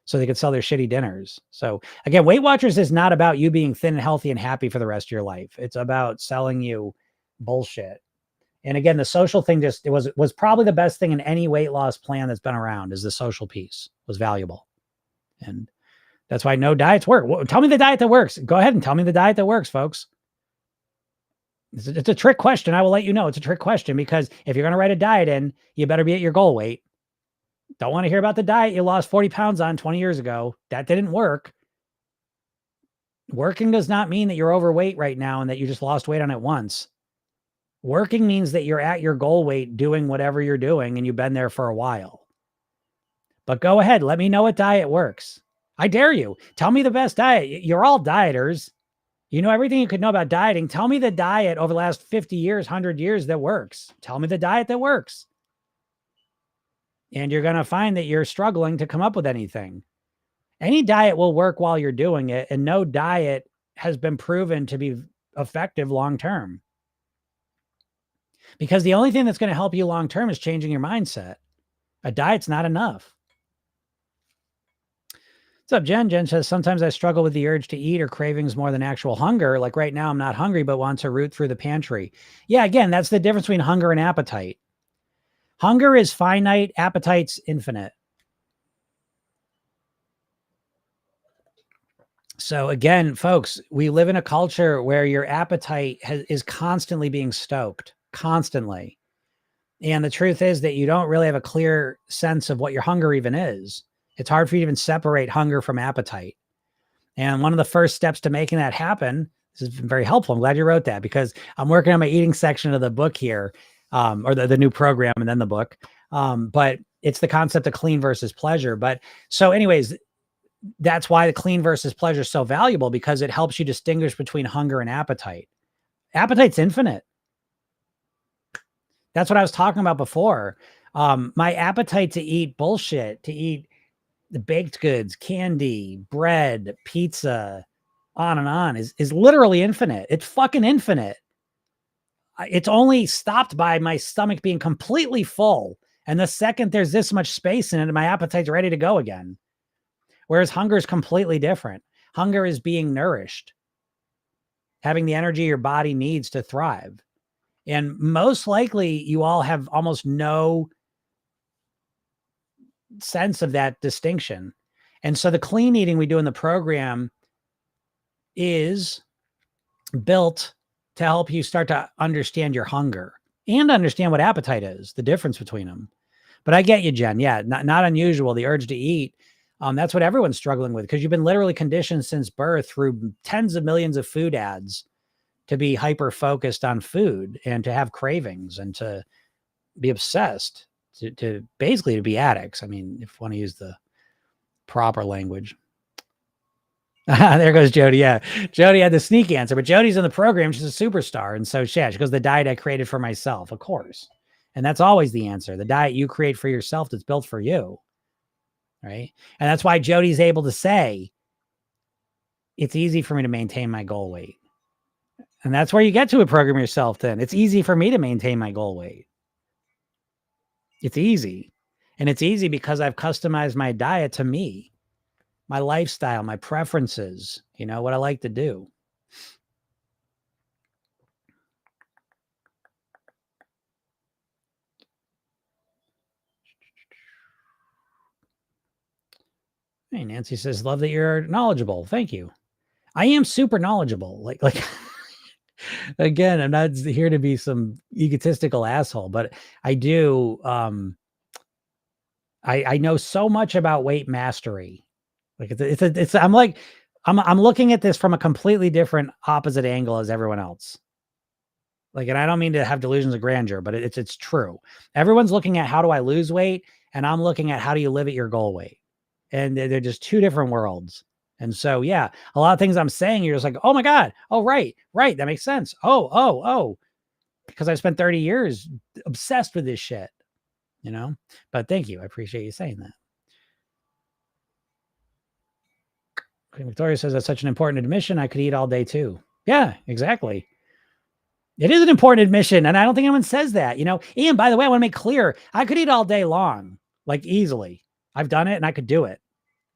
so they could sell their shitty dinners. So again, Weight Watchers is not about you being thin and healthy and happy for the rest of your life. It's about selling you bullshit. And again, the social thing was probably the best thing in any weight loss plan that's been around. Is the social piece was valuable. And that's why no diets work. Tell me the diet that works. Go ahead and tell me the diet that works, folks. It's a trick question. I will let you know it's a trick question, because if you're going to write a diet in, you better be at your goal weight. Don't want to hear about the diet you lost 40 pounds on 20 years ago. That didn't work. Working does not mean that you're overweight right now and that you just lost weight on it once. Working means that you're at your goal weight doing whatever you're doing and you've been there for a while. But go ahead. Let me know what diet works. I dare you. Tell me the best diet. You're all dieters. You know everything you could know about dieting. Tell me the diet over the last 50 years, 100 years that works. Tell me the diet that works. And you're going to find that you're struggling to come up with anything. Any diet will work while you're doing it, and no diet has been proven to be effective long-term. Because the only thing that's going to help you long-term is changing your mindset. A diet's not enough. What's up, Jen? Jen says, sometimes I struggle with the urge to eat or cravings more than actual hunger. Like right now, I'm not hungry, but want to root through the pantry. Yeah, again, that's the difference between hunger and appetite. Hunger is finite, appetite's infinite. So again, folks, we live in a culture where your appetite is constantly being stoked, constantly. And the truth is that you don't really have a clear sense of what your hunger even is. It's hard for you to even separate hunger from appetite. And one of the first steps to making that happen, this has been very helpful. I'm glad you wrote that, because I'm working on my eating section of the book here, or the new program and then the book. But it's the concept of clean versus pleasure. But so anyways, that's why the clean versus pleasure is so valuable, because it helps you distinguish between hunger and appetite. Appetite's infinite. That's what I was talking about before. My appetite to eat bullshit, to eat the baked goods, candy, bread, pizza, on and on is literally infinite. It's fucking infinite. It's only stopped by my stomach being completely full. And the second there's this much space in it, my appetite's ready to go again. Whereas hunger is completely different. Hunger is being nourished, having the energy your body needs to thrive. And most likely you all have almost no sense of that distinction. And so the clean eating we do in the program is built to help you start to understand your hunger and understand what appetite is, the difference between them. But I get you, Jen. Yeah, not unusual. The urge to eat. That's what everyone's struggling with, because you've been literally conditioned since birth through tens of millions of food ads to be hyper focused on food and to have cravings and to be obsessed, to basically to be addicts. I mean, if you want to use the proper language. There goes Jody. Yeah. Jody had the sneak answer, but Jody's in the program. She's a superstar. And so she goes, the diet I created for myself, of course. And that's always the answer. The diet you create for yourself that's built for you. Right. And that's why Jody's able to say, it's easy for me to maintain my goal weight. And that's where you get to a program yourself. Then it's easy for me to maintain my goal weight. It's easy. And it's easy because I've customized my diet to me, my lifestyle, my preferences, what I like to do. Hey, Nancy says, love that you're knowledgeable. Thank you. I am super knowledgeable. Like, again, I'm not here to be some egotistical asshole, but I do. I know so much about weight mastery. Like I'm looking at this from a completely different opposite angle as everyone else. Like, and I don't mean to have delusions of grandeur, but it's true. Everyone's looking at how do I lose weight, and I'm looking at how do you live at your goal weight, and they're just two different worlds. And so, yeah, a lot of things I'm saying, you're just like, oh my God, oh right, that makes sense. Oh, because I spent 30 years obsessed with this shit, But thank you, I appreciate you saying that. Okay, Victoria says that's such an important admission. I could eat all day too. Yeah, exactly. It is an important admission, and I don't think anyone says that, And by the way, I want to make clear, I could eat all day long, like easily. I've done it, and I could do it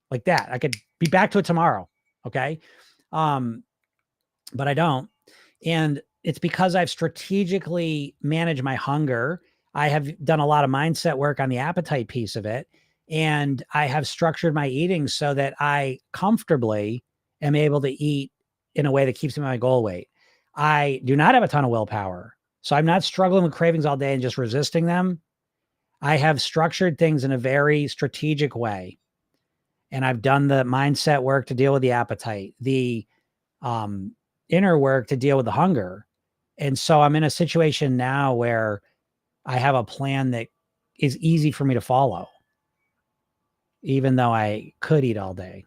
like that. I could be back to it tomorrow. Okay. But I don't. And it's because I've strategically managed my hunger. I have done a lot of mindset work on the appetite piece of it. And I have structured my eating so that I comfortably am able to eat in a way that keeps me my goal weight. I do not have a ton of willpower. So I'm not struggling with cravings all day and just resisting them. I have structured things in a very strategic way. And I've done the mindset work to deal with the appetite, the inner work to deal with the hunger. And so I'm in a situation now where I have a plan that is easy for me to follow, even though I could eat all day.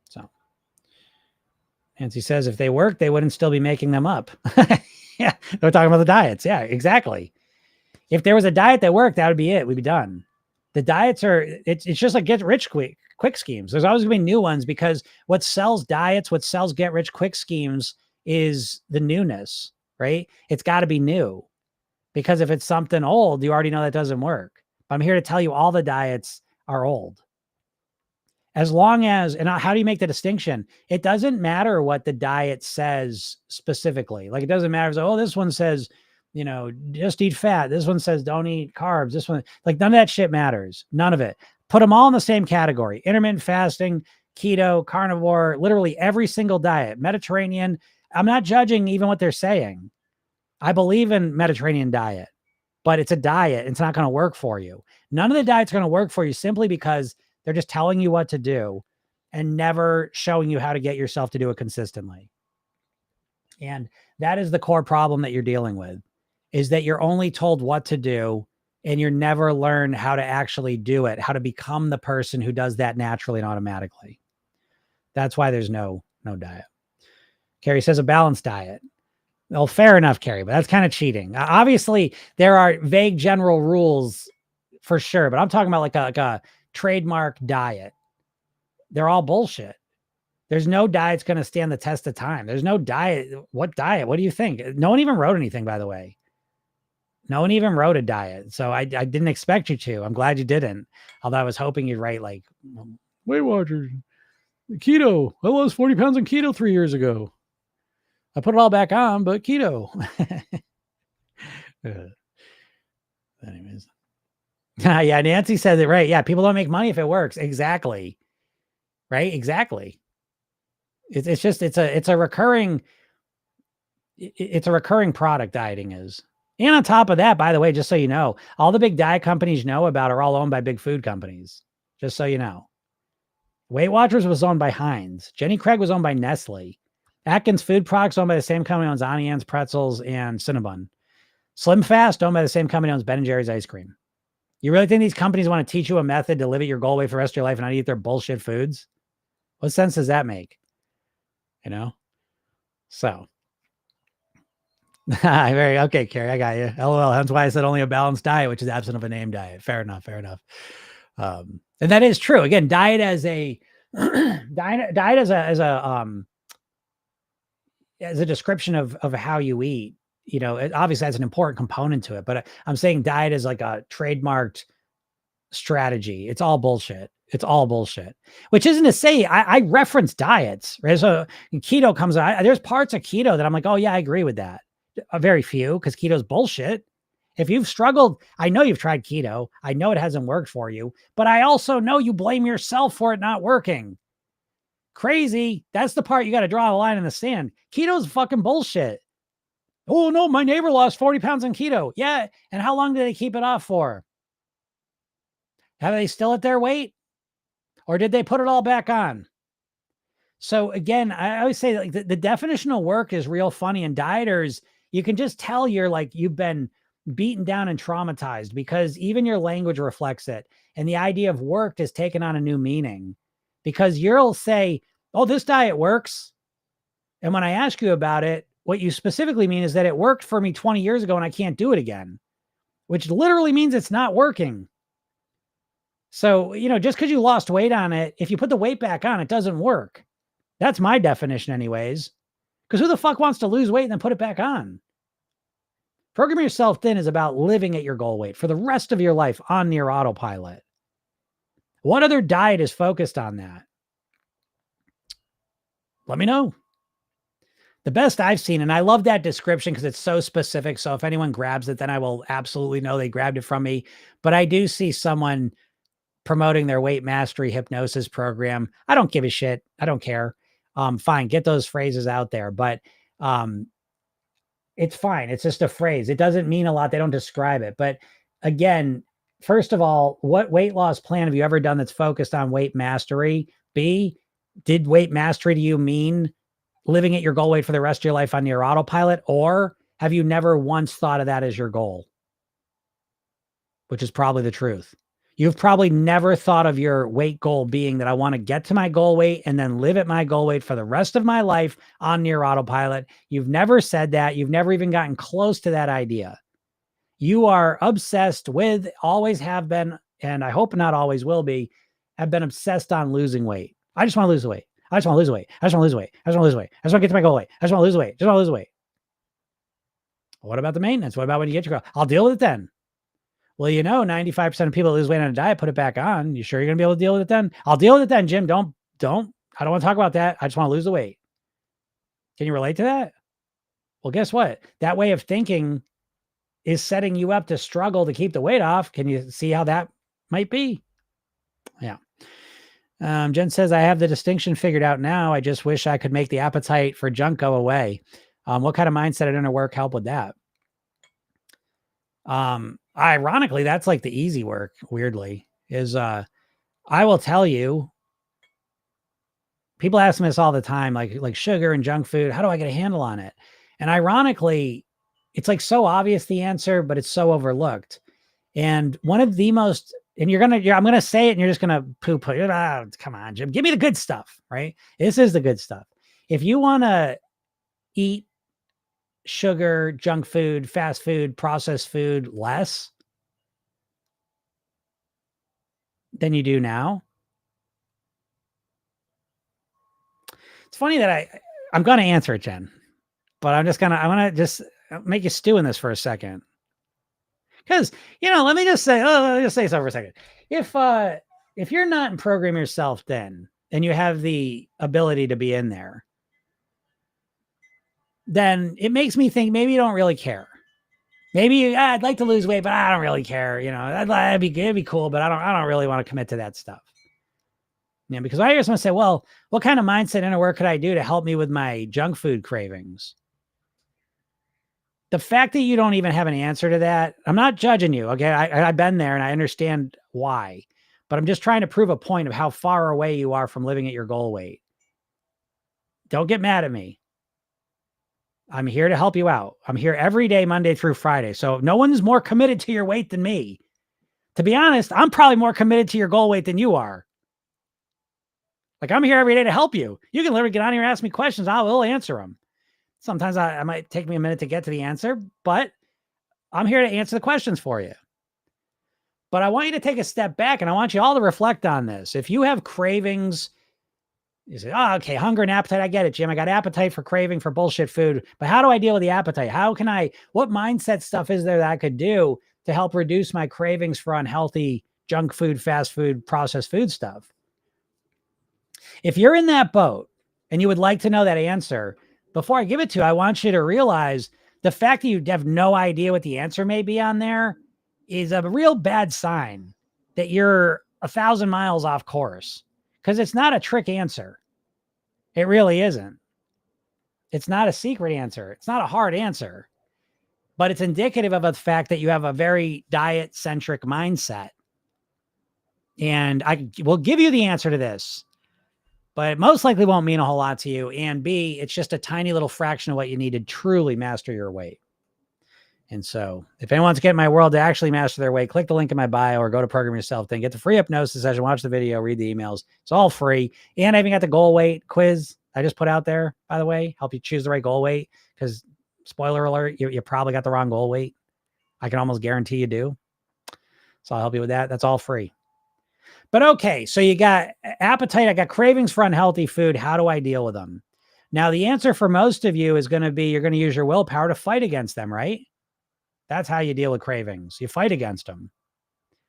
So Nancy says, if they worked, they wouldn't still be making them up. Yeah, they're talking about the diets. Yeah, exactly. If there was a diet that worked, that would be it. We'd be done. The diets it's just like get rich quick schemes. There's always gonna be new ones, because what sells diets, what sells get rich quick schemes is the newness, right? It's got to be new, because if it's something old, you already know that doesn't work. But I'm here to tell you all the diets are old. As long as, and how do you make the distinction? It doesn't matter what the diet says specifically. Like, it doesn't matter. So, this one says, just eat fat. This one says don't eat carbs. This one, like, none of that shit matters. None of it. Put them all in the same category: intermittent fasting, keto, carnivore, literally every single diet, Mediterranean. I'm not judging even what they're saying. I believe in Mediterranean diet, but it's a diet. It's not going to work for you. None of the diets are going to work for you simply because they're just telling you what to do and never showing you how to get yourself to do it consistently. And that is the core problem that you're dealing with, is that you're only told what to do and you're never learn how to actually do it, how to become the person who does that naturally and automatically. That's why there's no diet. Carrie says a balanced diet. Well, fair enough, Carrie, but that's kind of cheating. Obviously, there are vague general rules for sure, but I'm talking about like a trademark diet. They're all bullshit. There's no diet's going to stand the test of time. There's no diet. What diet? What do you think? No one even wrote anything, by the way. No one even wrote a diet. So I didn't expect you to. I'm glad you didn't. Although I was hoping you'd write like, Weight Watchers, keto. I lost 40 pounds on keto 3 years ago. I put it all back on, but keto. Anyways. Yeah, Nancy said it right. Yeah, people don't make money if it works. Exactly. right? Exactly. It's just, it's a recurring, it's a recurring product, dieting is. And on top of that, by the way, just so you know, all the big diet companies you know about are all owned by big food companies. Just so you know. Weight Watchers was owned by Heinz. Jenny Craig was owned by Nestle. Atkins Food Products owned by the same company owns Auntie Anne's Pretzels and Cinnabon. Slim Fast owned by the same company owns Ben & Jerry's ice cream. You really think these companies want to teach you a method to live at your goal weight for the rest of your life and not eat their bullshit foods? What sense does that make? You know? So. Very okay, Carrie. I got you. LOL. That's why I said only a balanced diet, which is absent of a name diet. Fair enough. Fair enough. And that is true. Again, diet as a diet as a description of how you eat. You know, it obviously has an important component to it, but I'm saying diet is like a trademarked strategy. It's all bullshit. It's all bullshit. Which isn't to say I reference diets, right? So keto comes out. There's parts of keto that I'm like, oh yeah, I agree with that. A very few, because keto's bullshit. If you've struggled, I know you've tried keto. I know it hasn't worked for you, but I also know you blame yourself for it not working. Crazy. That's the part you got to draw a line in the sand. Keto's fucking bullshit. Oh no, my neighbor lost 40 pounds on keto. Yeah. And how long did they keep it off for? Have they still at their weight? Or did they put it all back on? So again, I always say like the definition of work is real funny, and dieters, you can just tell you're like, you've been beaten down and traumatized because even your language reflects it. And the idea of work has taken on a new meaning because you'll say, oh, this diet works. And when I ask you about it, what you specifically mean is that it worked for me 20 years ago and I can't do it again, which literally means it's not working. So, you know, just because you lost weight on it, if you put the weight back on, it doesn't work. That's my definition anyways. Because who the fuck wants to lose weight and then put it back on? Program Yourself Thin is about living at your goal weight for the rest of your life on near autopilot. What other diet is focused on that? Let me know. The best I've seen, and I love that description because it's so specific. So if anyone grabs it, then I will absolutely know they grabbed it from me. But I do see someone promoting their weight mastery hypnosis program. I don't give a shit. I don't care. Fine. Get those phrases out there, but it's fine. It's just a phrase. It doesn't mean a lot. They don't describe it. But again, first of all, what weight loss plan have you ever done that's focused on weight mastery? B, did weight mastery to you mean living at your goal weight for the rest of your life on your autopilot? Or have you never once thought of that as your goal? Which is probably the truth. You've probably never thought of your weight goal being that I want to get to my goal weight and then live at my goal weight for the rest of my life on near autopilot. You've never said that. You've never even gotten close to that idea. You are obsessed with, always have been, and I hope not always will be, have been obsessed on losing weight. I just want to lose the weight. I just want to lose weight. I just want to lose weight. I just want to lose weight. I just want to get to my goal weight. I just want to lose weight. I just want to lose weight. What about the maintenance? What about when you get your goal? I'll deal with it then. Well, you know, 95% of people that lose weight on a diet put it back on. You sure you're going to be able to deal with it then? I'll deal with it then, Jim. I don't want to talk about that. I just want to lose the weight. Can you relate to that? Well, guess what? That way of thinking is setting you up to struggle to keep the weight off. Can you see how that might be? Yeah. Jen says, I have the distinction figured out now. I just wish I could make the appetite for junk go away. What kind of mindset and inner work help with that? Ironically, that's like the easy work, weirdly, is I will tell you, people ask me this all the time, like sugar and junk food, how do I get a handle on it? And ironically, it's like so obvious the answer, but it's so overlooked. And one of the most, and I'm going to say it and you're just going to poo-poo. Come on, Jim, give me the good stuff, right? This is the good stuff. If you want to eat sugar, junk food, fast food, processed food less than you do now. It's funny that I'm going to answer it, Jen, but I'm going to just make you stew in this for a second. Cause let me just say something for a second. If you're not in Program Yourself Thin and you have the ability to be in there, then it makes me think maybe you don't really care. Maybe I'd like to lose weight, but I don't really care. It'd be cool, but I don't really want to commit to that stuff. Yeah, because I hear someone say, well, what kind of mindset inner work could I do to help me with my junk food cravings? The fact that you don't even have an answer to that, I'm not judging you. Okay. I've been there and I understand why, but I'm just trying to prove a point of how far away you are from living at your goal weight. Don't get mad at me. I'm here to help you out. I'm here every day, Monday through Friday. So no one's more committed to your weight than me. To be honest, I'm probably more committed to your goal weight than you are. Like, I'm here every day to help you. You can literally get on here and ask me questions. I will answer them. Sometimes I might take me a minute to get to the answer, but I'm here to answer the questions for you. But I want you to take a step back and I want you all to reflect on this. If you have cravings, you say, oh, okay, hunger and appetite. I get it, Jim. I got appetite for craving for bullshit food. But how do I deal with the appetite? What mindset stuff is there that I could do to help reduce my cravings for unhealthy junk food, fast food, processed food stuff? If you're in that boat and you would like to know that answer, before I give it to you, I want you to realize the fact that you have no idea what the answer may be on there is a real bad sign that you're 1,000 miles off course, because it's not a trick answer. It really isn't. It's not a secret answer. It's not a hard answer, but it's indicative of the fact that you have a very diet-centric mindset. And I will give you the answer to this, but it most likely won't mean a whole lot to you. And B, it's just a tiny little fraction of what you need to truly master your weight. And so if anyone wants to get in my world to actually master their weight, click the link in my bio or go to Program Yourself Then. Get the free hypnosis session, watch the video, read the emails. It's all free. And I even got the goal weight quiz I just put out there, by the way, help you choose the right goal weight. Because spoiler alert, you probably got the wrong goal weight. I can almost guarantee you do. So I'll help you with that. That's all free. But okay, so you got appetite. I got cravings for unhealthy food. How do I deal with them? Now, the answer for most of you is going to be, you're going to use your willpower to fight against them, right? That's how you deal with cravings. You fight against them.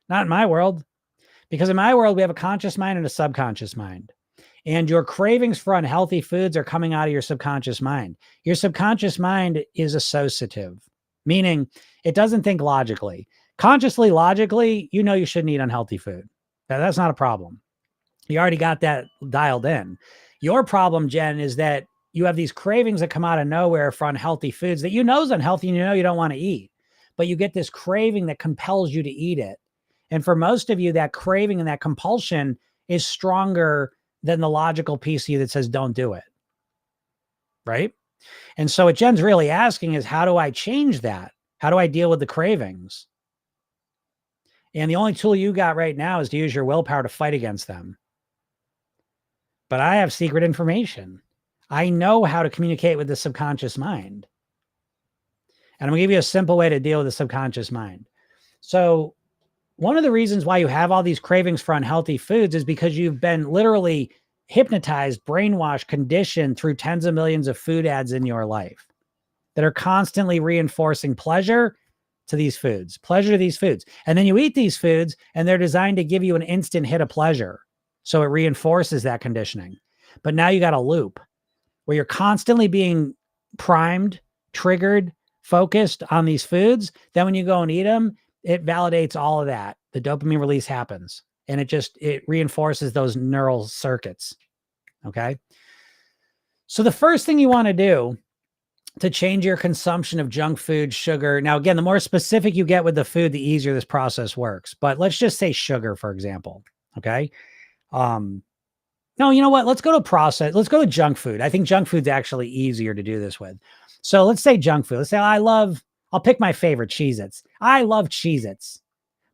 Not in my world, because in my world, we have a conscious mind and a subconscious mind. And your cravings for unhealthy foods are coming out of your subconscious mind. Your subconscious mind is associative, meaning it doesn't think logically. Consciously, logically, you know you shouldn't eat unhealthy food. That's not a problem. You already got that dialed in. Your problem, Jen, is that you have these cravings that come out of nowhere for unhealthy foods that you know is unhealthy and you know you don't want to eat. But you get this craving that compels you to eat it. And for most of you, that craving and that compulsion is stronger than the logical piece of you that says, don't do it. Right? And so what Jen's really asking is, how do I change that? How do I deal with the cravings? And the only tool you got right now is to use your willpower to fight against them. But I have secret information. I know how to communicate with the subconscious mind. And I'm going to give you a simple way to deal with the subconscious mind. So one of the reasons why you have all these cravings for unhealthy foods is because you've been literally hypnotized, brainwashed, conditioned through tens of millions of food ads in your life that are constantly reinforcing pleasure to these foods, pleasure to these foods. And then you eat these foods and they're designed to give you an instant hit of pleasure. So it reinforces that conditioning. But now you got a loop where you're constantly being primed, triggered, focused on these foods. Then when you go and eat them, it validates all of that. The dopamine release happens and it reinforces those neural circuits. Okay. So the first thing you want to do to change your consumption of junk food, sugar. Now, again, the more specific you get with the food, the easier this process works. But let's just say sugar, for example. Okay. No, you know what? Let's go to junk food. I think junk food's actually easier to do this with. So let's say junk food. Let's say I'll pick my favorite, Cheez-Its. I love Cheez-Its,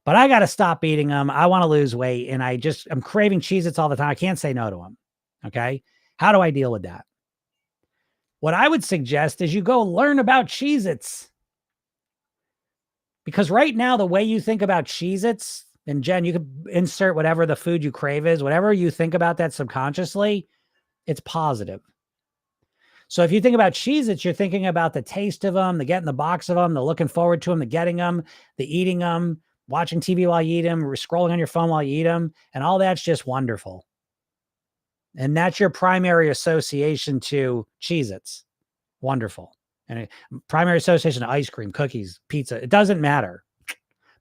but I got to stop eating them. I want to lose weight and I'm craving Cheez-Its all the time. I can't say no to them. Okay. How do I deal with that? What I would suggest is you go learn about Cheez-Its. Because right now, the way you think about Cheez-Its, and Jen, you could insert whatever the food you crave is, whatever you think about that subconsciously, it's positive. So if you think about Cheez-Its, you're thinking about the taste of them, the getting the box of them, the looking forward to them, the getting them, the eating them, watching TV while you eat them, scrolling on your phone while you eat them, and all that's just wonderful. And that's your primary association to Cheez-Its. Wonderful. And primary association to ice cream, cookies, pizza. It doesn't matter.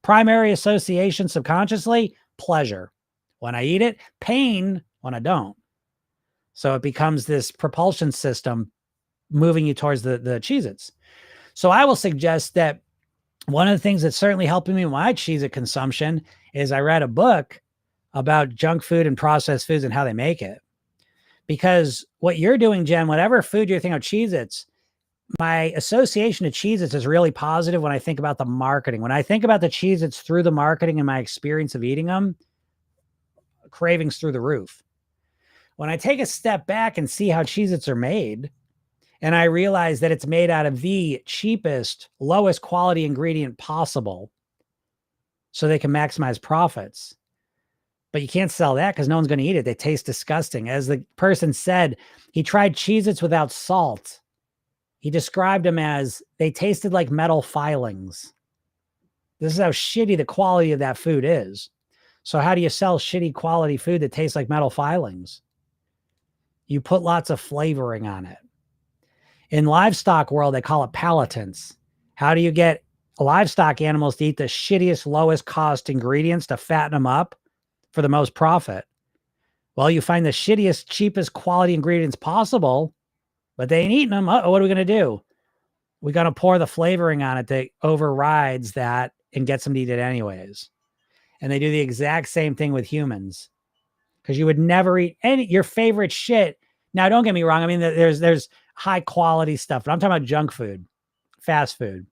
Primary association subconsciously, pleasure. When I eat it, pain when I don't. So it becomes this propulsion system moving you towards the Cheez-Its. So I will suggest that one of the things that's certainly helping me with my Cheez-It consumption is I read a book about junk food and processed foods and how they make it. Because what you're doing, Jen, whatever food you're thinking of, Cheez-Its, my association to Cheez-Its is really positive when I think about the marketing. When I think about the Cheez-Its through the marketing and my experience of eating them, cravings through the roof. When I take a step back and see how Cheez-Its are made, and I realize that it's made out of the cheapest, lowest quality ingredient possible so they can maximize profits. But you can't sell that because no one's going to eat it. They taste disgusting. As the person said, he tried Cheez-Its without salt. He described them as they tasted like metal filings. This is how shitty the quality of that food is. So how do you sell shitty quality food that tastes like metal filings? You put lots of flavoring on it. In livestock world, they call it palatants. How do you get livestock animals to eat the shittiest, lowest cost ingredients to fatten them up for the most profit? Well, you find the shittiest, cheapest quality ingredients possible, but they ain't eating them. What are we going to do? We're going to pour the flavoring on it that overrides that and gets them to eat it anyways. And they do the exact same thing with humans, because you would never eat your favorite shit. Now, don't get me wrong. I mean, there's high quality stuff, but I'm talking about junk food, fast food.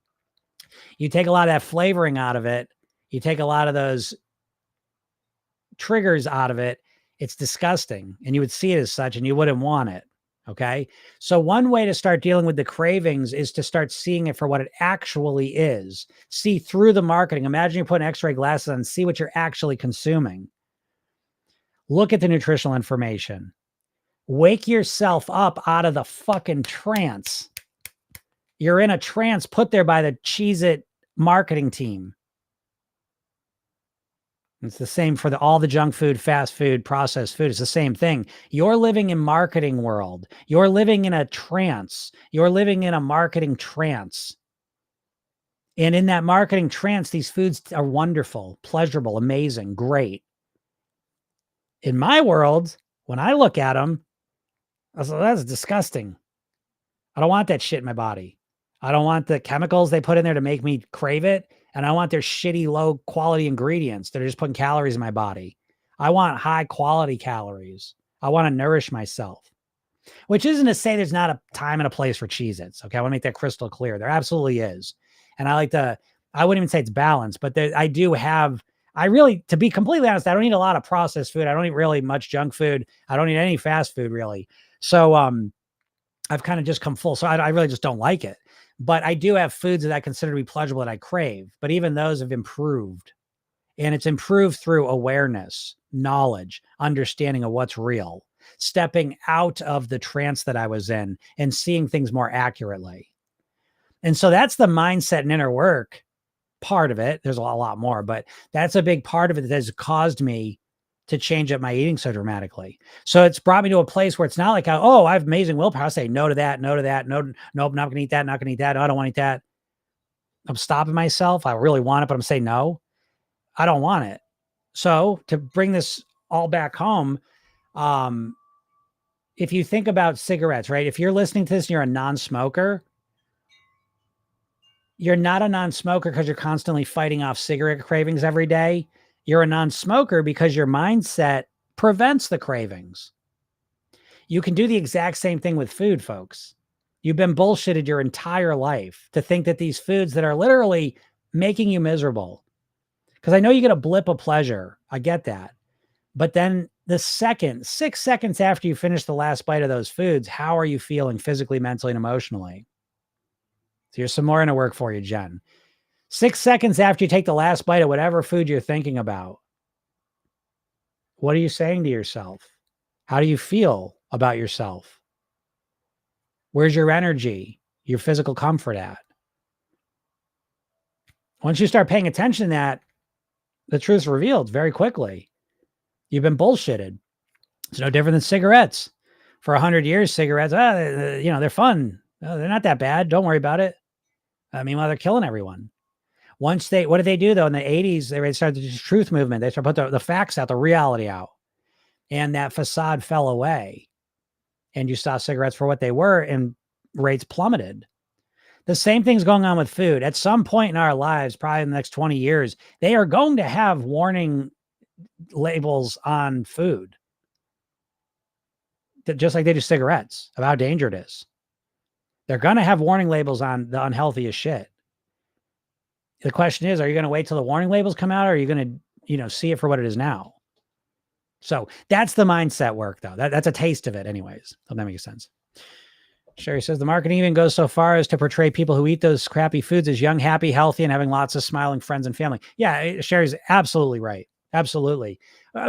You take a lot of that flavoring out of it. You take a lot of those triggers out of it. It's disgusting. And you would see it as such and you wouldn't want it. Okay. So one way to start dealing with the cravings is to start seeing it for what it actually is. See through the marketing. Imagine you're putting x-ray glasses on and see what you're actually consuming. Look at the nutritional information. Wake yourself up out of the fucking trance. You're in a trance put there by the Cheez-It marketing team. It's the same for all the junk food, fast food, processed food. It's the same thing. You're living in marketing world. You're living in a trance. You're living in a marketing trance. And in that marketing trance, these foods are wonderful, pleasurable, amazing, great. In my world, when I look at them, I was like, that's disgusting. I don't want that shit in my body. I don't want the chemicals they put in there to make me crave it. And I want their shitty, low quality ingredients that are just putting calories in my body. I want high quality calories. I want to nourish myself, which isn't to say there's not a time and a place for Cheez-Its. Okay. I want to make that crystal clear. There absolutely is. And I wouldn't even say it's balanced, but to be completely honest, I don't eat a lot of processed food. I don't eat really much junk food. I don't eat any fast food really. So, I've kind of just come full. So I really just don't like it, but I do have foods that I consider to be pleasurable that I crave, but even those have improved, and it's improved through awareness, knowledge, understanding of what's real, stepping out of the trance that I was in and seeing things more accurately. And so that's the mindset and inner work part of it. There's a lot more, but that's a big part of it that has caused me to change up my eating so dramatically. So it's brought me to a place where it's not like, I have amazing willpower. I say no to that, no to that. No, nope, not going to eat that, not going to eat that. I don't want to eat that. I'm stopping myself. I really want it, but I'm saying no, I don't want it. So to bring this all back home, if you think about cigarettes, right? If you're listening to this and you're a non-smoker, you're not a non-smoker because you're constantly fighting off cigarette cravings every day. You're a non-smoker because your mindset prevents the cravings. You can do the exact same thing with food, folks. You've been bullshitted your entire life to think that these foods that are literally making you miserable. Because I know you get a blip of pleasure. I get that. But then 6 seconds after you finish the last bite of those foods, how are you feeling physically, mentally, and emotionally? So here's some more inner work for you, Jen. 6 seconds after you take the last bite of whatever food you're thinking about, what are you saying to yourself? How do you feel about yourself? Where's your energy, your physical comfort at? Once you start paying attention to that, the truth's revealed very quickly. You've been bullshitted. It's no different than cigarettes. For 100 years, cigarettes, they're fun. They're not that bad. Don't worry about it. Meanwhile, they're killing everyone. What did they do though? In the 80s, they started the truth movement. They started to put the facts out, the reality out. and that facade fell away, and you saw cigarettes for what they were, and rates plummeted. The same thing's going on with food. At some point in our lives, probably in the next 20 years, they are going to have warning labels on food, just like they do cigarettes, of how dangerous it is. They're going to have warning labels on the unhealthiest shit. The question is, are you going to wait till the warning labels come out, or are you going to, see it for what it is now? So that's the mindset work, though. That's a taste of it anyways. Hope that makes sense. Sherry says the marketing even goes so far as to portray people who eat those crappy foods as young, happy, healthy, and having lots of smiling friends and family. Yeah, Sherry's absolutely right. Absolutely.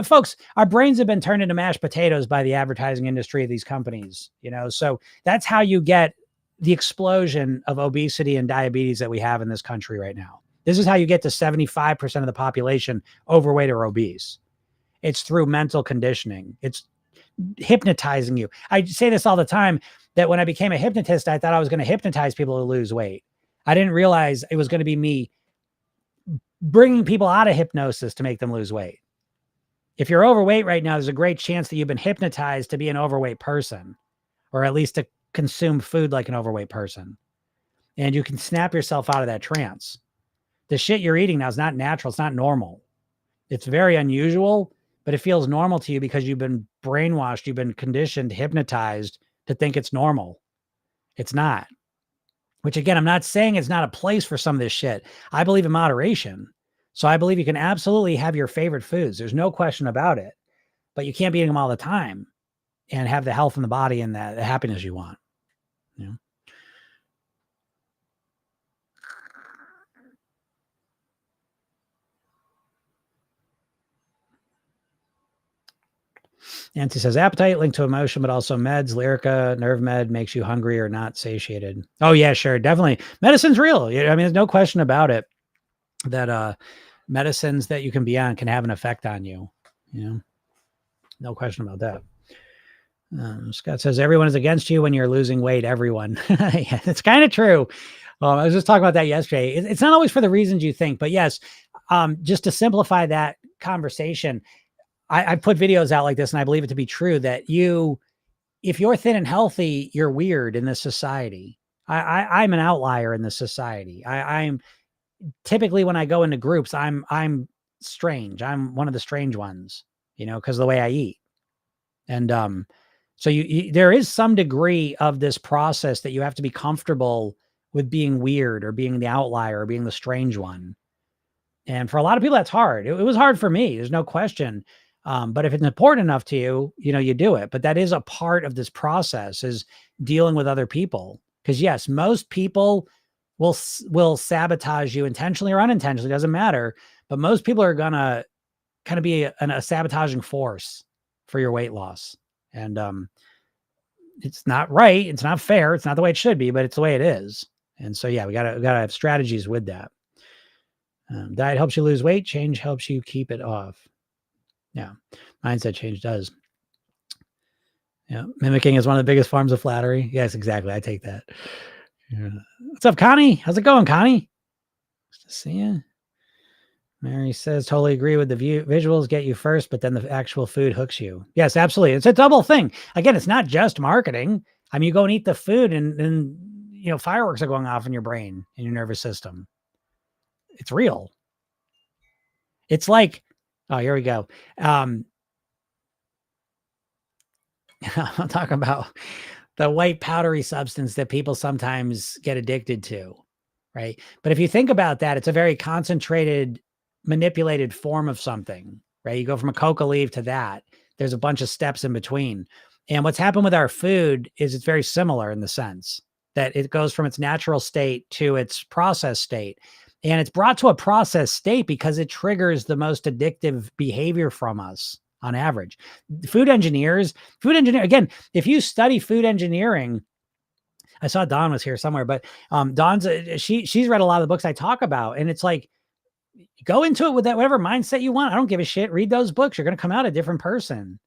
Folks, our brains have been turned into mashed potatoes by the advertising industry of these companies, so that's how you get the explosion of obesity and diabetes that we have in this country right now. This is how you get to 75% of the population overweight or obese. It's through mental conditioning. It's hypnotizing you. I say this all the time, that when I became a hypnotist, I thought I was going to hypnotize people to lose weight. I didn't realize it was going to be me bringing people out of hypnosis to make them lose weight. If you're overweight right now, there's a great chance that you've been hypnotized to be an overweight person, or at least to consume food like an overweight person. And you can snap yourself out of that trance. The shit you're eating now is not natural. It's not normal. It's very unusual, but it feels normal to you because you've been brainwashed. You've been conditioned, hypnotized to think it's normal. It's not. Which again, I'm not saying it's not a place for some of this shit. I believe in moderation. So I believe you can absolutely have your favorite foods. There's no question about it. But you can't be eating them all the time and have the health in the body and the happiness you want. Nancy says appetite linked to emotion, but also meds. Lyrica, nerve med makes you hungry or not satiated. Oh yeah, sure. Definitely. Medicine's real. I mean, there's no question about it that medicines that you can be on can have an effect on you. No question about that. Scott says everyone is against you when you're losing weight. Everyone. Yeah, it's kind of true. I was just talking about that yesterday. It's not always for the reasons you think, but yes, just to simplify that conversation, I put videos out like this, and I believe it to be true that if you're thin and healthy, you're weird in this society. I'm an outlier in this society. I'm typically, when I go into groups, I'm strange. I'm one of the strange ones, because of the way I eat. And so there is some degree of this process that you have to be comfortable with being weird or being the outlier or being the strange one. And for a lot of people, that's hard. It was hard for me. There's no question. But if it's important enough to you, you do it. But that is a part of this process, is dealing with other people. Because yes, most people will sabotage you intentionally or unintentionally, doesn't matter. But most people are going to kind of be a sabotaging force for your weight loss. And it's not right. It's not fair. It's not the way it should be, but it's the way it is. And so, yeah, we gotta have strategies with that. Diet helps you lose weight. Change helps you keep it off. Yeah. Mindset change does. Yeah. Mimicking is one of the biggest forms of flattery. Yes, exactly. I take that. Yeah. What's up, Connie? How's it going, Connie? Nice to see you. Mary says, totally agree with the visuals get you first, but then the actual food hooks you. Yes, absolutely. It's a double thing. Again, it's not just marketing. I mean, you go and eat the food and fireworks are going off in your brain and your nervous system. It's real. It's like, oh, here we go. I'll talk about the white powdery substance that people sometimes get addicted to, right? But if you think about that, it's a very concentrated, manipulated form of something, right? You go from a coca leaf to that. There's a bunch of steps in between. And what's happened with our food is it's very similar in the sense that it goes from its natural state to its processed state. And it's brought to a processed state because it triggers the most addictive behavior from us on average. Food engineer, again, if you study food engineering, I saw Dawn was here somewhere, but Dawn's, she's read a lot of the books I talk about. And it's like, go into it with that, whatever mindset you want. I don't give a shit. Read those books. You're going to come out a different person.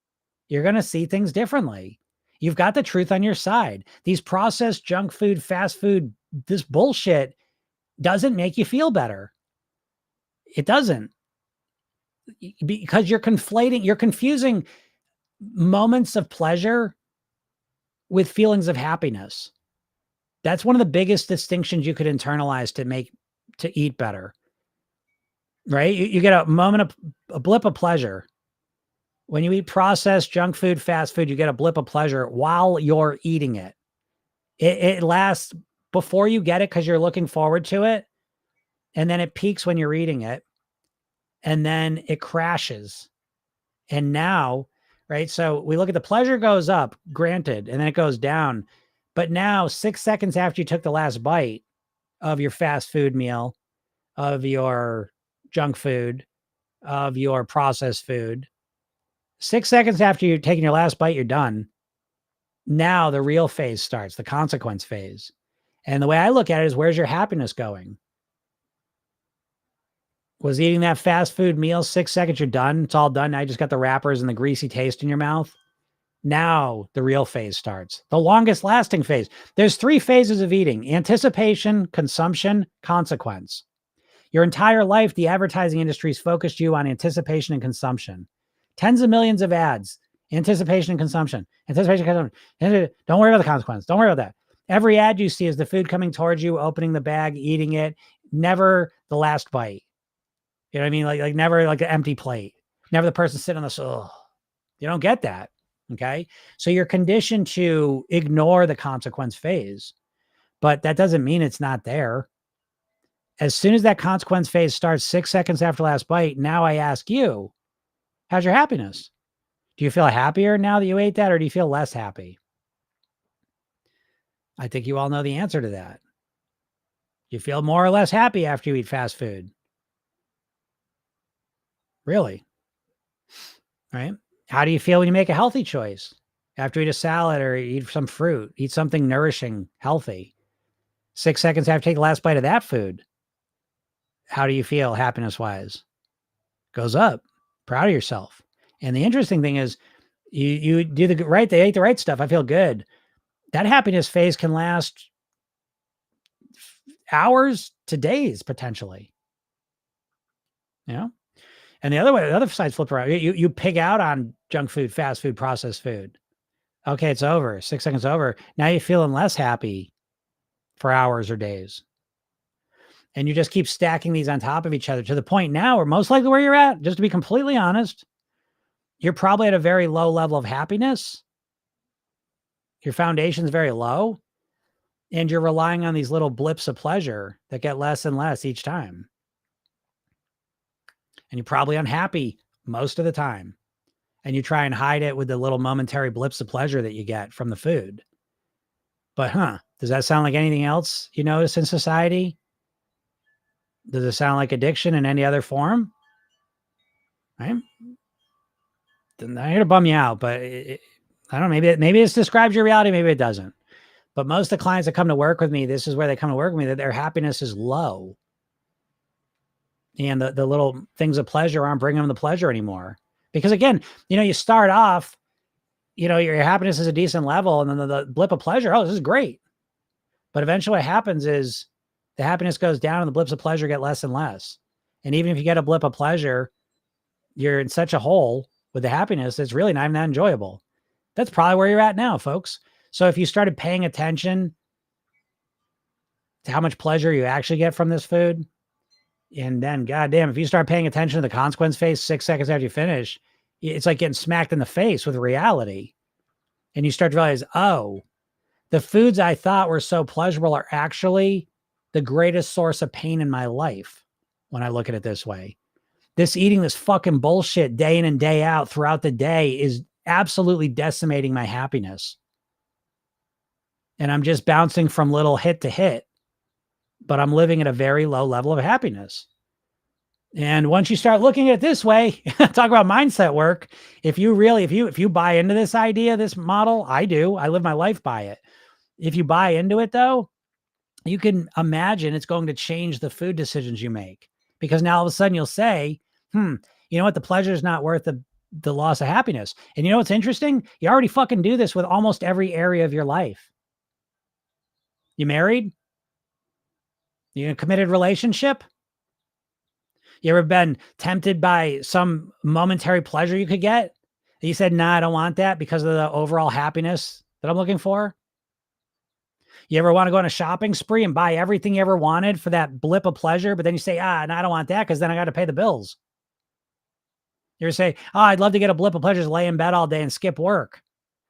You're going to see things differently. You've got the truth on your side. These processed junk food, fast food, this bullshit doesn't make you feel better. It doesn't. Because you're confusing moments of pleasure with feelings of happiness. That's one of the biggest distinctions you could internalize to eat better, right? You get a blip of pleasure. When you eat processed junk food, fast food, you get a blip of pleasure while you're eating it. It lasts before you get it because you're looking forward to it. And then it peaks when you're eating it. And then it crashes. And now, right? So we look at the pleasure goes up, granted, and then it goes down. But now, 6 seconds after you took the last bite of your fast food meal, of your junk food, of your processed food, 6 seconds after you're taking your last bite, you're done. Now the real phase starts, the consequence phase. And the way I look at it is, where's your happiness going? Was eating that fast food meal 6 seconds, you're done. It's all done. Now you just got the wrappers and the greasy taste in your mouth. Now the real phase starts, the longest lasting phase. There's 3 phases of eating: anticipation, consumption, consequence. Your entire life, the advertising industry's focused you on anticipation and consumption. Tens of millions of ads, anticipation and consumption, anticipation, consumption. Don't worry about the consequence. Don't worry about that. Every ad you see is the food coming towards you, opening the bag, eating it, never the last bite. You know what I mean? Like never like an empty plate, never the person sitting on the soul. You don't get that. Okay. So you're conditioned to ignore the consequence phase, but that doesn't mean it's not there. As soon as that consequence phase starts 6 seconds after last bite, now I ask you, how's your happiness? Do you feel happier now that you ate that, or do you feel less happy? I think you all know the answer to that. You feel more or less happy after you eat fast food. Really? Right? How do you feel when you make a healthy choice? After you eat a salad or eat some fruit, eat something nourishing, healthy. 6 seconds after you take the last bite of that food, how do you feel happiness-wise? Goes up. Proud of yourself. And the interesting thing is, you do the right, they ate the right stuff. I feel good. That happiness phase can last hours to days, potentially. You know? And the other way, the other side's flip around. You pig out on junk food, fast food, processed food. Okay, it's over. 6 seconds over. Now you're feeling less happy for hours or days. And you just keep stacking these on top of each other to the point now where most likely where you're at, just to be completely honest, you're probably at a very low level of happiness. Your foundation's very low. And you're relying on these little blips of pleasure that get less and less each time. And you're probably unhappy most of the time. And you try and hide it with the little momentary blips of pleasure that you get from the food. But does that sound like anything else you notice in society? Does it sound like addiction in any other form? Right? I'm not here to bum you out, but I don't know, maybe this describes your reality, maybe it doesn't. But most of the clients that come to work with me, this is where they come to work with me, that their happiness is low. And the little things of pleasure aren't bringing them the pleasure anymore. Because again, you start off, your happiness is a decent level, and then the blip of pleasure, oh, this is great. But eventually what happens is the happiness goes down and the blips of pleasure get less and less. And even if you get a blip of pleasure, you're in such a hole with the happiness, it's really not even that enjoyable. That's probably where you're at now, folks. So if you started paying attention to how much pleasure you actually get from this food, and then, goddamn, if you start paying attention to the consequence phase 6 seconds after you finish, it's like getting smacked in the face with reality. And you start to realize, oh, the foods I thought were so pleasurable are actually the greatest source of pain in my life when I look at it this way. This eating this fucking bullshit day in and day out throughout the day is absolutely decimating my happiness. And I'm just bouncing from little hit to hit, but I'm living at a very low level of happiness. And once you start looking at it this way, talk about mindset work. If you buy into this idea, this model, I do, I live my life by it. If you buy into it though, you can imagine it's going to change the food decisions you make, because now all of a sudden you'll say, you know what? The pleasure is not worth the loss of happiness. And you know what's interesting? You already fucking do this with almost every area of your life. You married? You in a committed relationship? You ever been tempted by some momentary pleasure you could get You said, nah, I don't want that because of the overall happiness that I'm looking for. You ever want to go on a shopping spree and buy everything you ever wanted for that blip of pleasure, but then you say, no, I don't want that because then I got to pay the bills. You ever say, I'd love to get a blip of pleasure, just lay in bed all day and skip work.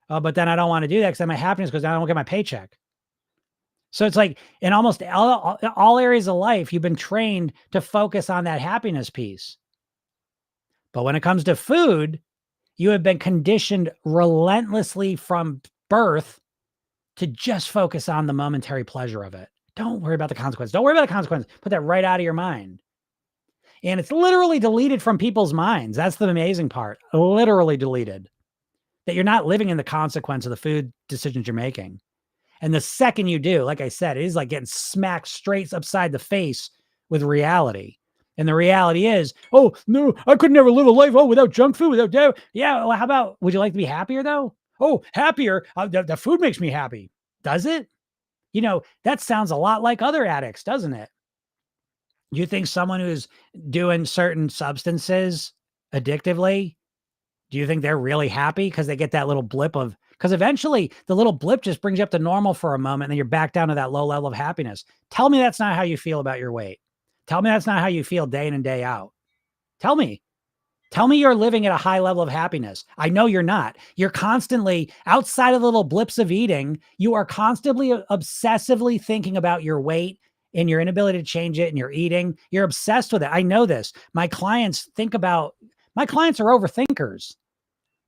But then I don't want to do that because then my happiness goes down. I don't get my paycheck. So it's like in almost all areas of life, you've been trained to focus on that happiness piece. But when it comes to food, you have been conditioned relentlessly from birth to just focus on the momentary pleasure of it. Don't worry about the consequence. Don't worry about the consequence. Put that right out of your mind. And it's literally deleted from people's minds. That's the amazing part. Literally deleted. That you're not living in the consequence of the food decisions you're making. And the second you do, like I said, it is like getting smacked straight upside the face with reality. And the reality is, oh, no, I could never live a life, without junk food, without doubt. Yeah, well, how about, would you like to be happier though? Oh, happier. The food makes me happy. Does it? You know, that sounds a lot like other addicts, doesn't it? You think someone who's doing certain substances addictively, do you think they're really happy because they get that little blip of, because eventually the little blip just brings you up to normal for a moment and then you're back down to that low level of happiness. Tell me that's not how you feel about your weight. Tell me that's not how you feel day in and day out. Tell me you're living at a high level of happiness. I know you're not. You're constantly outside of the little blips of eating. You are constantly obsessively thinking about your weight and your inability to change it and your eating. You're obsessed with it. I know this. My clients are overthinkers.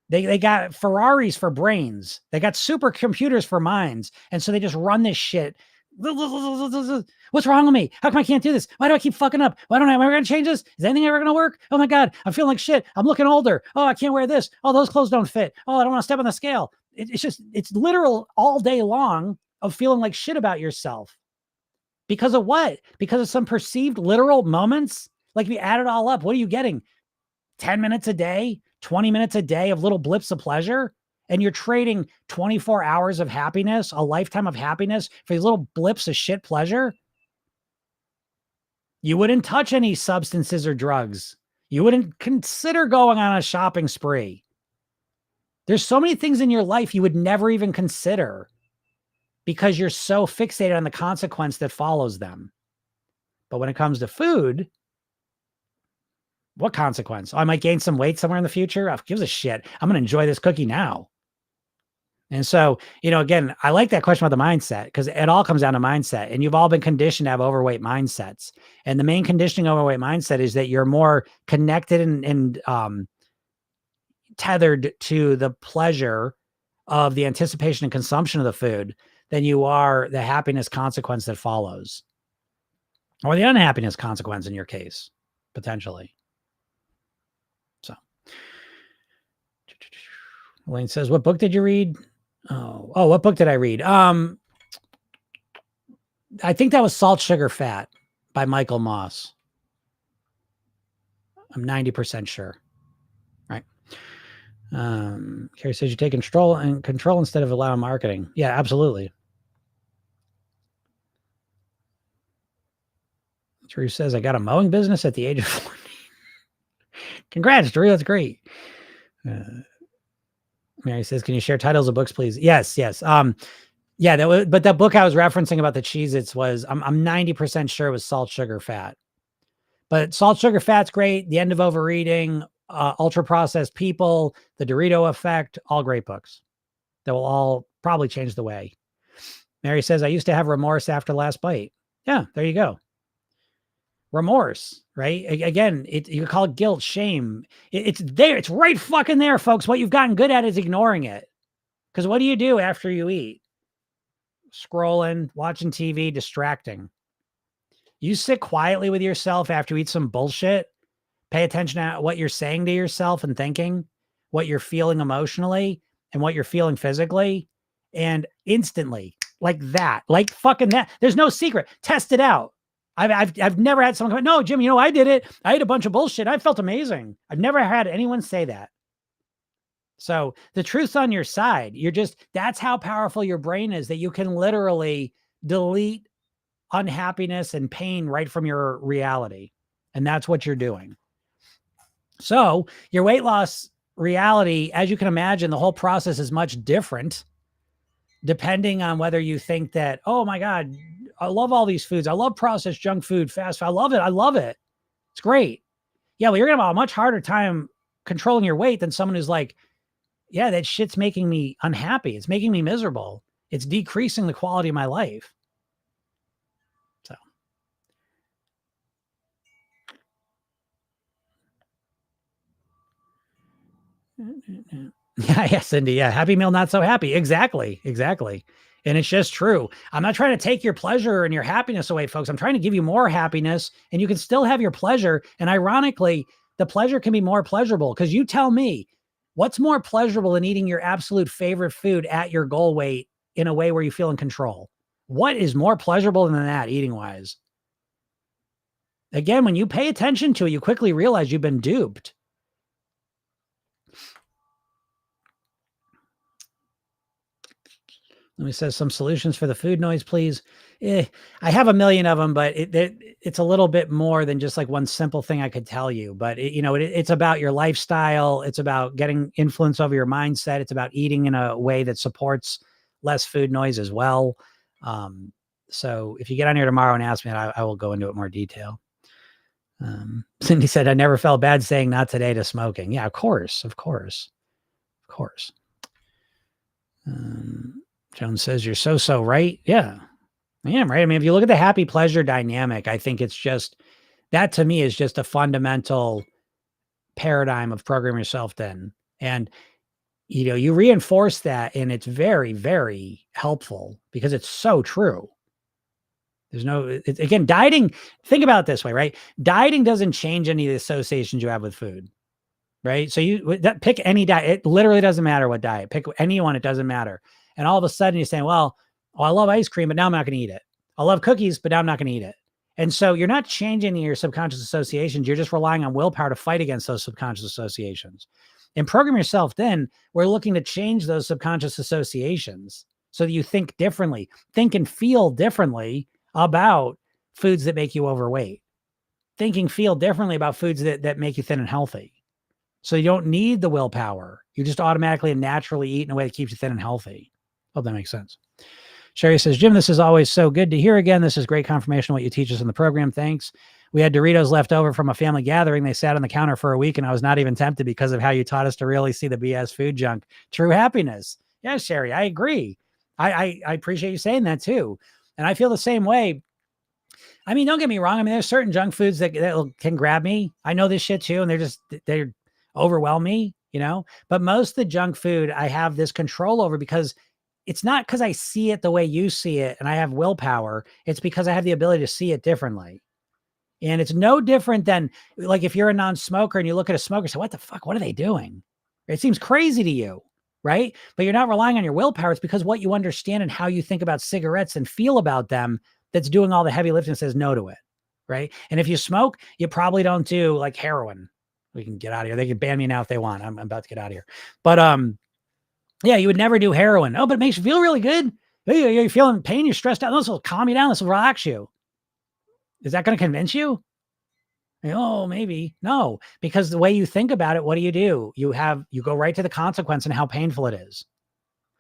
They got Ferraris for brains. They got supercomputers for minds. And so they just run this shit. What's wrong with me? How come I can't do this? Why do I keep fucking up? Am I ever going to change this? Is anything ever going to work? Oh my God, I'm feeling like shit. I'm looking older. Oh, I can't wear this. Oh, those clothes don't fit. Oh, I don't want to step on the scale. It's literal all day long of feeling like shit about yourself. Because of what? Because of some perceived literal moments? Like if you add it all up, what are you getting? 10 minutes a day, 20 minutes a day of little blips of pleasure, and you're trading 24 hours of happiness, a lifetime of happiness for these little blips of shit pleasure. You wouldn't touch any substances or drugs. You wouldn't consider going on a shopping spree. There's so many things in your life you would never even consider because you're so fixated on the consequence that follows them. But when it comes to food, what consequence? I might gain some weight somewhere in the future. Who gives a shit? I'm going to enjoy this cookie now. And so, again, I like that question about the mindset because it all comes down to mindset. And you've all been conditioned to have overweight mindsets. And the main conditioning of overweight mindset is that you're more connected and tethered to the pleasure of the anticipation and consumption of the food than you are the happiness consequence that follows. Or the unhappiness consequence in your case, potentially. So, Elaine says, what book did you read? Oh, what book did I read? I think that was Salt, Sugar, Fat by Michael Moss. I'm 90% sure. Right. Carrie says you take control instead of allowing marketing. Yeah, absolutely. Drew says, I got a mowing business at the age of 14. Congrats, Drew. That's great. Mary says, can you share titles of books, please? Yes. Yeah, but that book I was referencing about the Cheez-Its was, I'm 90% sure it was Salt, Sugar, Fat. But Salt, Sugar, Fat's great. The End of Overeating, Ultra Processed People, The Dorito Effect, all great books that will all probably change the way. Mary says, I used to have remorse after last bite. Yeah, there you go. Remorse, right? Again, you call it guilt, shame. It's there. It's right fucking there, folks. What you've gotten good at is ignoring it. Because what do you do after you eat? Scrolling, watching TV, distracting. You sit quietly with yourself after you eat some bullshit. Pay attention to what you're saying to yourself and thinking, what you're feeling emotionally and what you're feeling physically. And instantly, like that, like fucking that. There's no secret. Test it out. I've never had someone go, no, Jim, I did it. I ate a bunch of bullshit. I felt amazing. I've never had anyone say that. So the truth's on your side. That's how powerful your brain is, that you can literally delete unhappiness and pain right from your reality. And that's what you're doing. So your weight loss reality, as you can imagine, the whole process is much different depending on whether you think that, oh my God, I love all these foods. I love processed junk food, fast food. I love it. I love it. It's great. Yeah, well, you're going to have a much harder time controlling your weight than someone who's like, yeah, that shit's making me unhappy. It's making me miserable. It's decreasing the quality of my life. So. Yeah, Cindy. Yeah. Happy meal, not so happy. Exactly. And it's just true. I'm not trying to take your pleasure and your happiness away, folks. I'm trying to give you more happiness, and you can still have your pleasure. And ironically, the pleasure can be more pleasurable, because you tell me what's more pleasurable than eating your absolute favorite food at your goal weight in a way where you feel in control. What is more pleasurable than that, eating wise? Again, when you pay attention to it, you quickly realize you've been duped. Let me say some solutions for the food noise, please. I have a million of them, but it's a little bit more than just like one simple thing I could tell you. But it's about your lifestyle. It's about getting influence over your mindset. It's about eating in a way that supports less food noise as well. So if you get on here tomorrow and ask me, I will go into it more detail. Cindy said, I never felt bad saying not today to smoking. Yeah, of course. Jones says, you're so right. Yeah, I am, right? I mean, if you look at the happy pleasure dynamic, I think it's just, that to me is just a fundamental paradigm of program yourself then. And, you reinforce that, and it's very, very helpful because it's so true. There's again, dieting, think about it this way, right? Dieting doesn't change any of the associations you have with food, right? So pick any diet. It literally doesn't matter what diet. Pick any one. It doesn't matter. And all of a sudden you're saying, well, I love ice cream, but now I'm not going to eat it. I love cookies, but now I'm not going to eat it. And so you're not changing your subconscious associations. You're just relying on willpower to fight against those subconscious associations. And program yourself then, we're looking to change those subconscious associations so that you think differently, think and feel differently about foods that make you overweight. Think and feel differently about foods that make you thin and healthy. So you don't need the willpower. You just automatically and naturally eat in a way that keeps you thin and healthy. Hope that makes sense. Sherry says, Jim, this is always so good to hear again. This is great confirmation of what you teach us in the program. Thanks. We had Doritos left over from a family gathering. They sat on the counter for a week, and I was not even tempted because of how you taught us to really see the BS food junk. True happiness. Yeah, Sherry, I agree. I appreciate you saying that too. And I feel the same way. I mean, don't get me wrong. I mean, there's certain junk foods that can grab me. I know this shit too. And they're overwhelm me, but most of the junk food I have this control over, because it's not because I see it the way you see it and I have willpower. It's because I have the ability to see it differently. And it's no different than like if you're a non-smoker and you look at a smoker and say, what the fuck, what are they doing? It seems crazy to you, right? But you're not relying on your willpower. It's because what you understand and how you think about cigarettes and feel about them that's doing all the heavy lifting, says no to it, right? And if you smoke, you probably don't do like heroin. We can get out of here. They can ban me now if they want. I'm about to get out of here. But yeah, you would never do heroin. Oh, but it makes you feel really good. You're feeling pain. You're stressed out. This will calm you down. This will relax you. Is that going to convince you? Oh, maybe. No, because the way you think about it, what do? You go right to the consequence and how painful it is.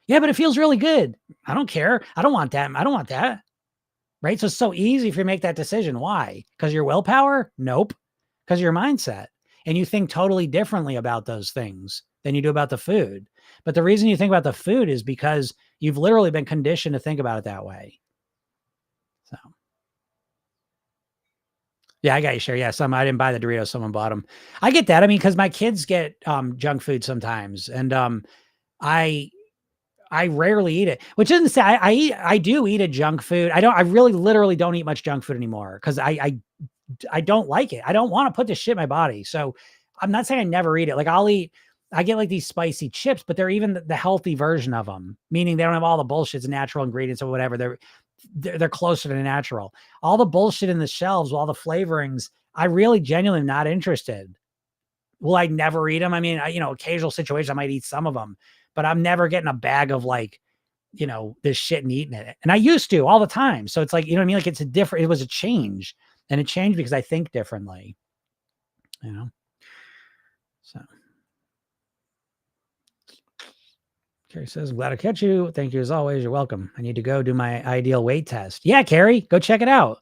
Yeah, but it feels really good. I don't care. I don't want that. I don't want that. Right. So it's so easy if you make that decision. Why? Because your willpower? Nope. Because your mindset. And you think totally differently about those things than you do about the food. But the reason you think about the food is because you've literally been conditioned to think about it that way. So. Yeah, I got you, Sherry. Yeah, I didn't buy the Doritos. Someone bought them. I get that. I mean, because my kids get junk food sometimes. And I rarely eat it, which isn't to say I do eat a junk food. I really literally don't eat much junk food anymore because I don't like it. I don't want to put this shit in my body. So I'm not saying I never eat it. Like I get like these spicy chips, but they're even the healthy version of them, meaning they don't have all the bullshit, natural ingredients or whatever. They're closer to natural. All the bullshit in the shelves, all the flavorings, I really genuinely am not interested. Will I never eat them? I mean, occasional situation, I might eat some of them, but I'm never getting a bag of like, this shit and eating it. And I used to all the time. So it's like, you know what I mean? Like it was a change, and it changed because I think differently, So Carrie says, glad to catch you. Thank you as always. You're welcome. I need to go do my ideal weight test. Yeah, Carrie, go check it out.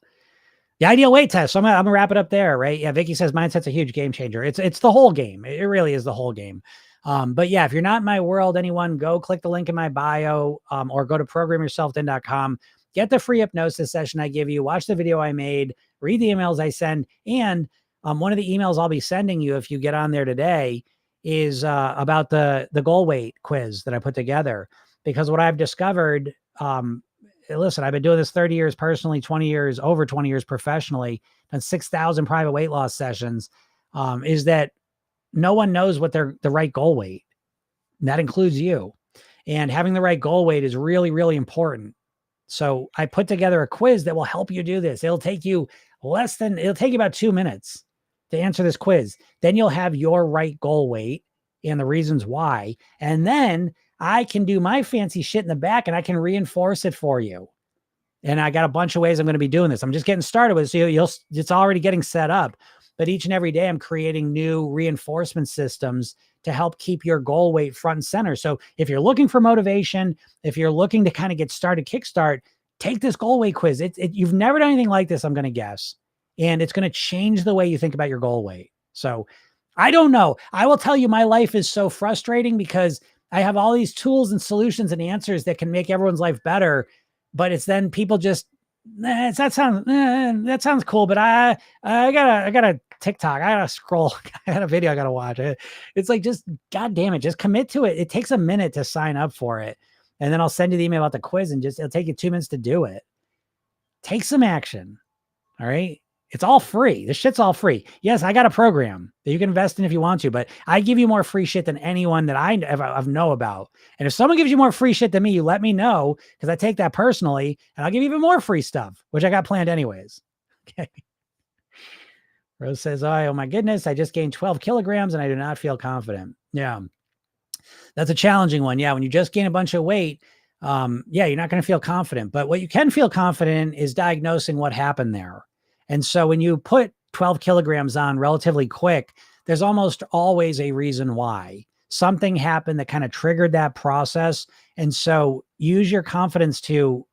The ideal weight test. So I'm gonna wrap it up there, right? Yeah, Vicky says mindset's a huge game changer. It's the whole game. It really is the whole game. But yeah, if you're not in my world, anyone, go click the link in my bio, or go to programyourselfthin.com. Get the free hypnosis session I give you. Watch the video I made. Read the emails I send, and one of the emails I'll be sending you if you get on there today is about the goal weight quiz that I put together. Because what I've discovered, listen, I've been doing this 30 years personally, 20 years, over 20 years professionally, done 6,000 private weight loss sessions, is that no one knows what the right goal weight. And that includes you. And having the right goal weight is really, really important. So I put together a quiz that will help you do this. It'll take you about 2 minutes to answer this quiz. Then you'll have your right goal weight and the reasons why. And then I can do my fancy shit in the back and I can reinforce it for you. And I got a bunch of ways I'm going to be doing this. I'm just getting started with it. So it's already getting set up, but each and every day I'm creating new reinforcement systems to help keep your goal weight front and center. So if you're looking for motivation, if you're looking to kind of get started, kickstart, take this goal weight quiz. You've never done anything like this, I'm going to guess. And it's going to change the way you think about your goal weight. So I don't know. I will tell you, my life is so frustrating because I have all these tools and solutions and answers that can make everyone's life better. But it's then people just, that sounds cool, but I got a TikTok. I got to scroll. I got a video I got to watch. It's like, just, God damn it, just commit to it. It takes a minute to sign up for it. And then I'll send you the email about the quiz and it'll take you 2 minutes to do it. Take some action. All right. It's all free. This shit's all free. Yes, I got a program that you can invest in if you want to, but I give you more free shit than anyone that I know about. And if someone gives you more free shit than me, you let me know, because I take that personally, and I'll give you even more free stuff, which I got planned anyways. Okay. Rose says, oh my goodness, I just gained 12 kilograms and I do not feel confident. Yeah. That's a challenging one. Yeah. When you just gain a bunch of weight, yeah, you're not going to feel confident. But what you can feel confident in is diagnosing what happened there. And so when you put 12 kilograms on relatively quick, there's almost always a reason why. Something happened that kind of triggered that process. And so use your confidence to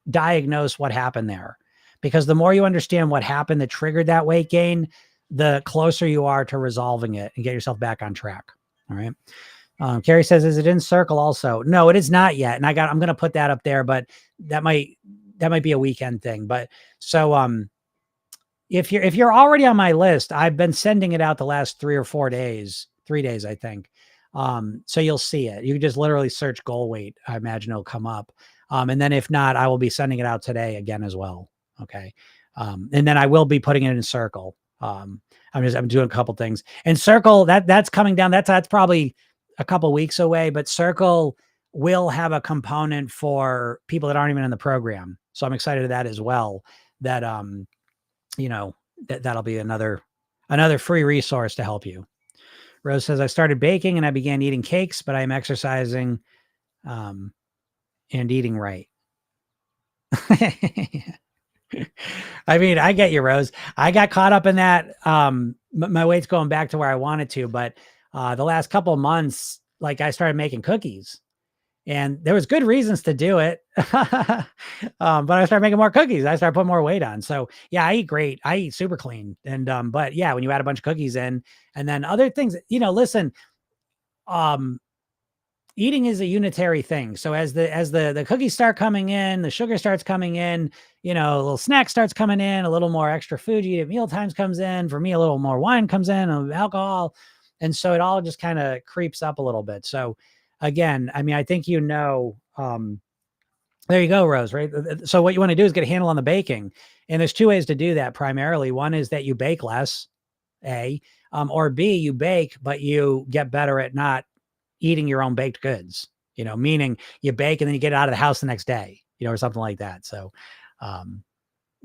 diagnose what happened there. Because the more you understand what happened that triggered that weight gain, the closer you are to resolving it and get yourself back on track. All right. Carrie says, is it in Circle also? No, it is not yet. And I'm going to put that up there, but that might be a weekend thing. But so, if you're already on my list, I've been sending it out the last 3 or 4 days, 3 days, I think. So you'll see it. You just literally search goal weight. I imagine it'll come up. And then if not, I will be sending it out today again as well. Okay. And then I will be putting it in Circle. I'm doing a couple things, and Circle that's coming down. That's probably a couple weeks away, but Circle will have a component for people that aren't even in the program. So I'm excited to that as well. That, that'll be another free resource to help you. Rose says, I started baking and I began eating cakes, but I'm exercising, and eating right. I mean, I get you, Rose. I got caught up in that. My weight's going back to where I wanted to, but the last couple of months, like, I started making cookies. And there was good reasons to do it. But I started making more cookies. I started putting more weight on. So yeah, I eat great. I eat super clean. And, but yeah, when you add a bunch of cookies in, and then other things, listen, eating is a unitary thing. So as the cookies start coming in, the sugar starts coming in, a little snack starts coming in, a little more extra food you eat at meal times comes in. For me, a little more wine comes in, alcohol. And so it all just kind of creeps up a little bit. So again, I mean, I think, there you go, Rose, right? So what you want to do is get a handle on the baking. And there's 2 ways to do that primarily. One is that you bake less, A, or B, you bake, but you get better at not eating your own baked goods, meaning you bake and then you get it out of the house the next day, or something like that. So,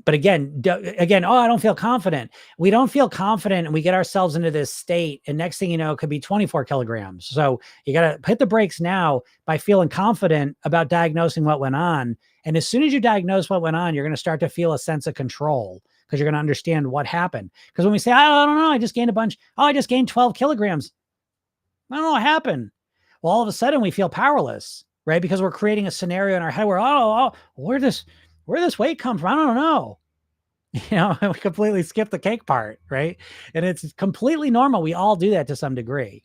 but again, I don't feel confident. We don't feel confident and we get ourselves into this state. And next thing you know, it could be 24 kilograms. So you got to hit the brakes now by feeling confident about diagnosing what went on. And as soon as you diagnose what went on, you're going to start to feel a sense of control, because you're going to understand what happened. Because when we say, I don't know, I just gained a bunch. Oh, I just gained 12 kilograms. I don't know what happened. Well, all of a sudden we feel powerless, right? Because we're creating a scenario in our head where, where this weight come from? I don't know. We completely skip the cake part, right? And it's completely normal. We all do that to some degree.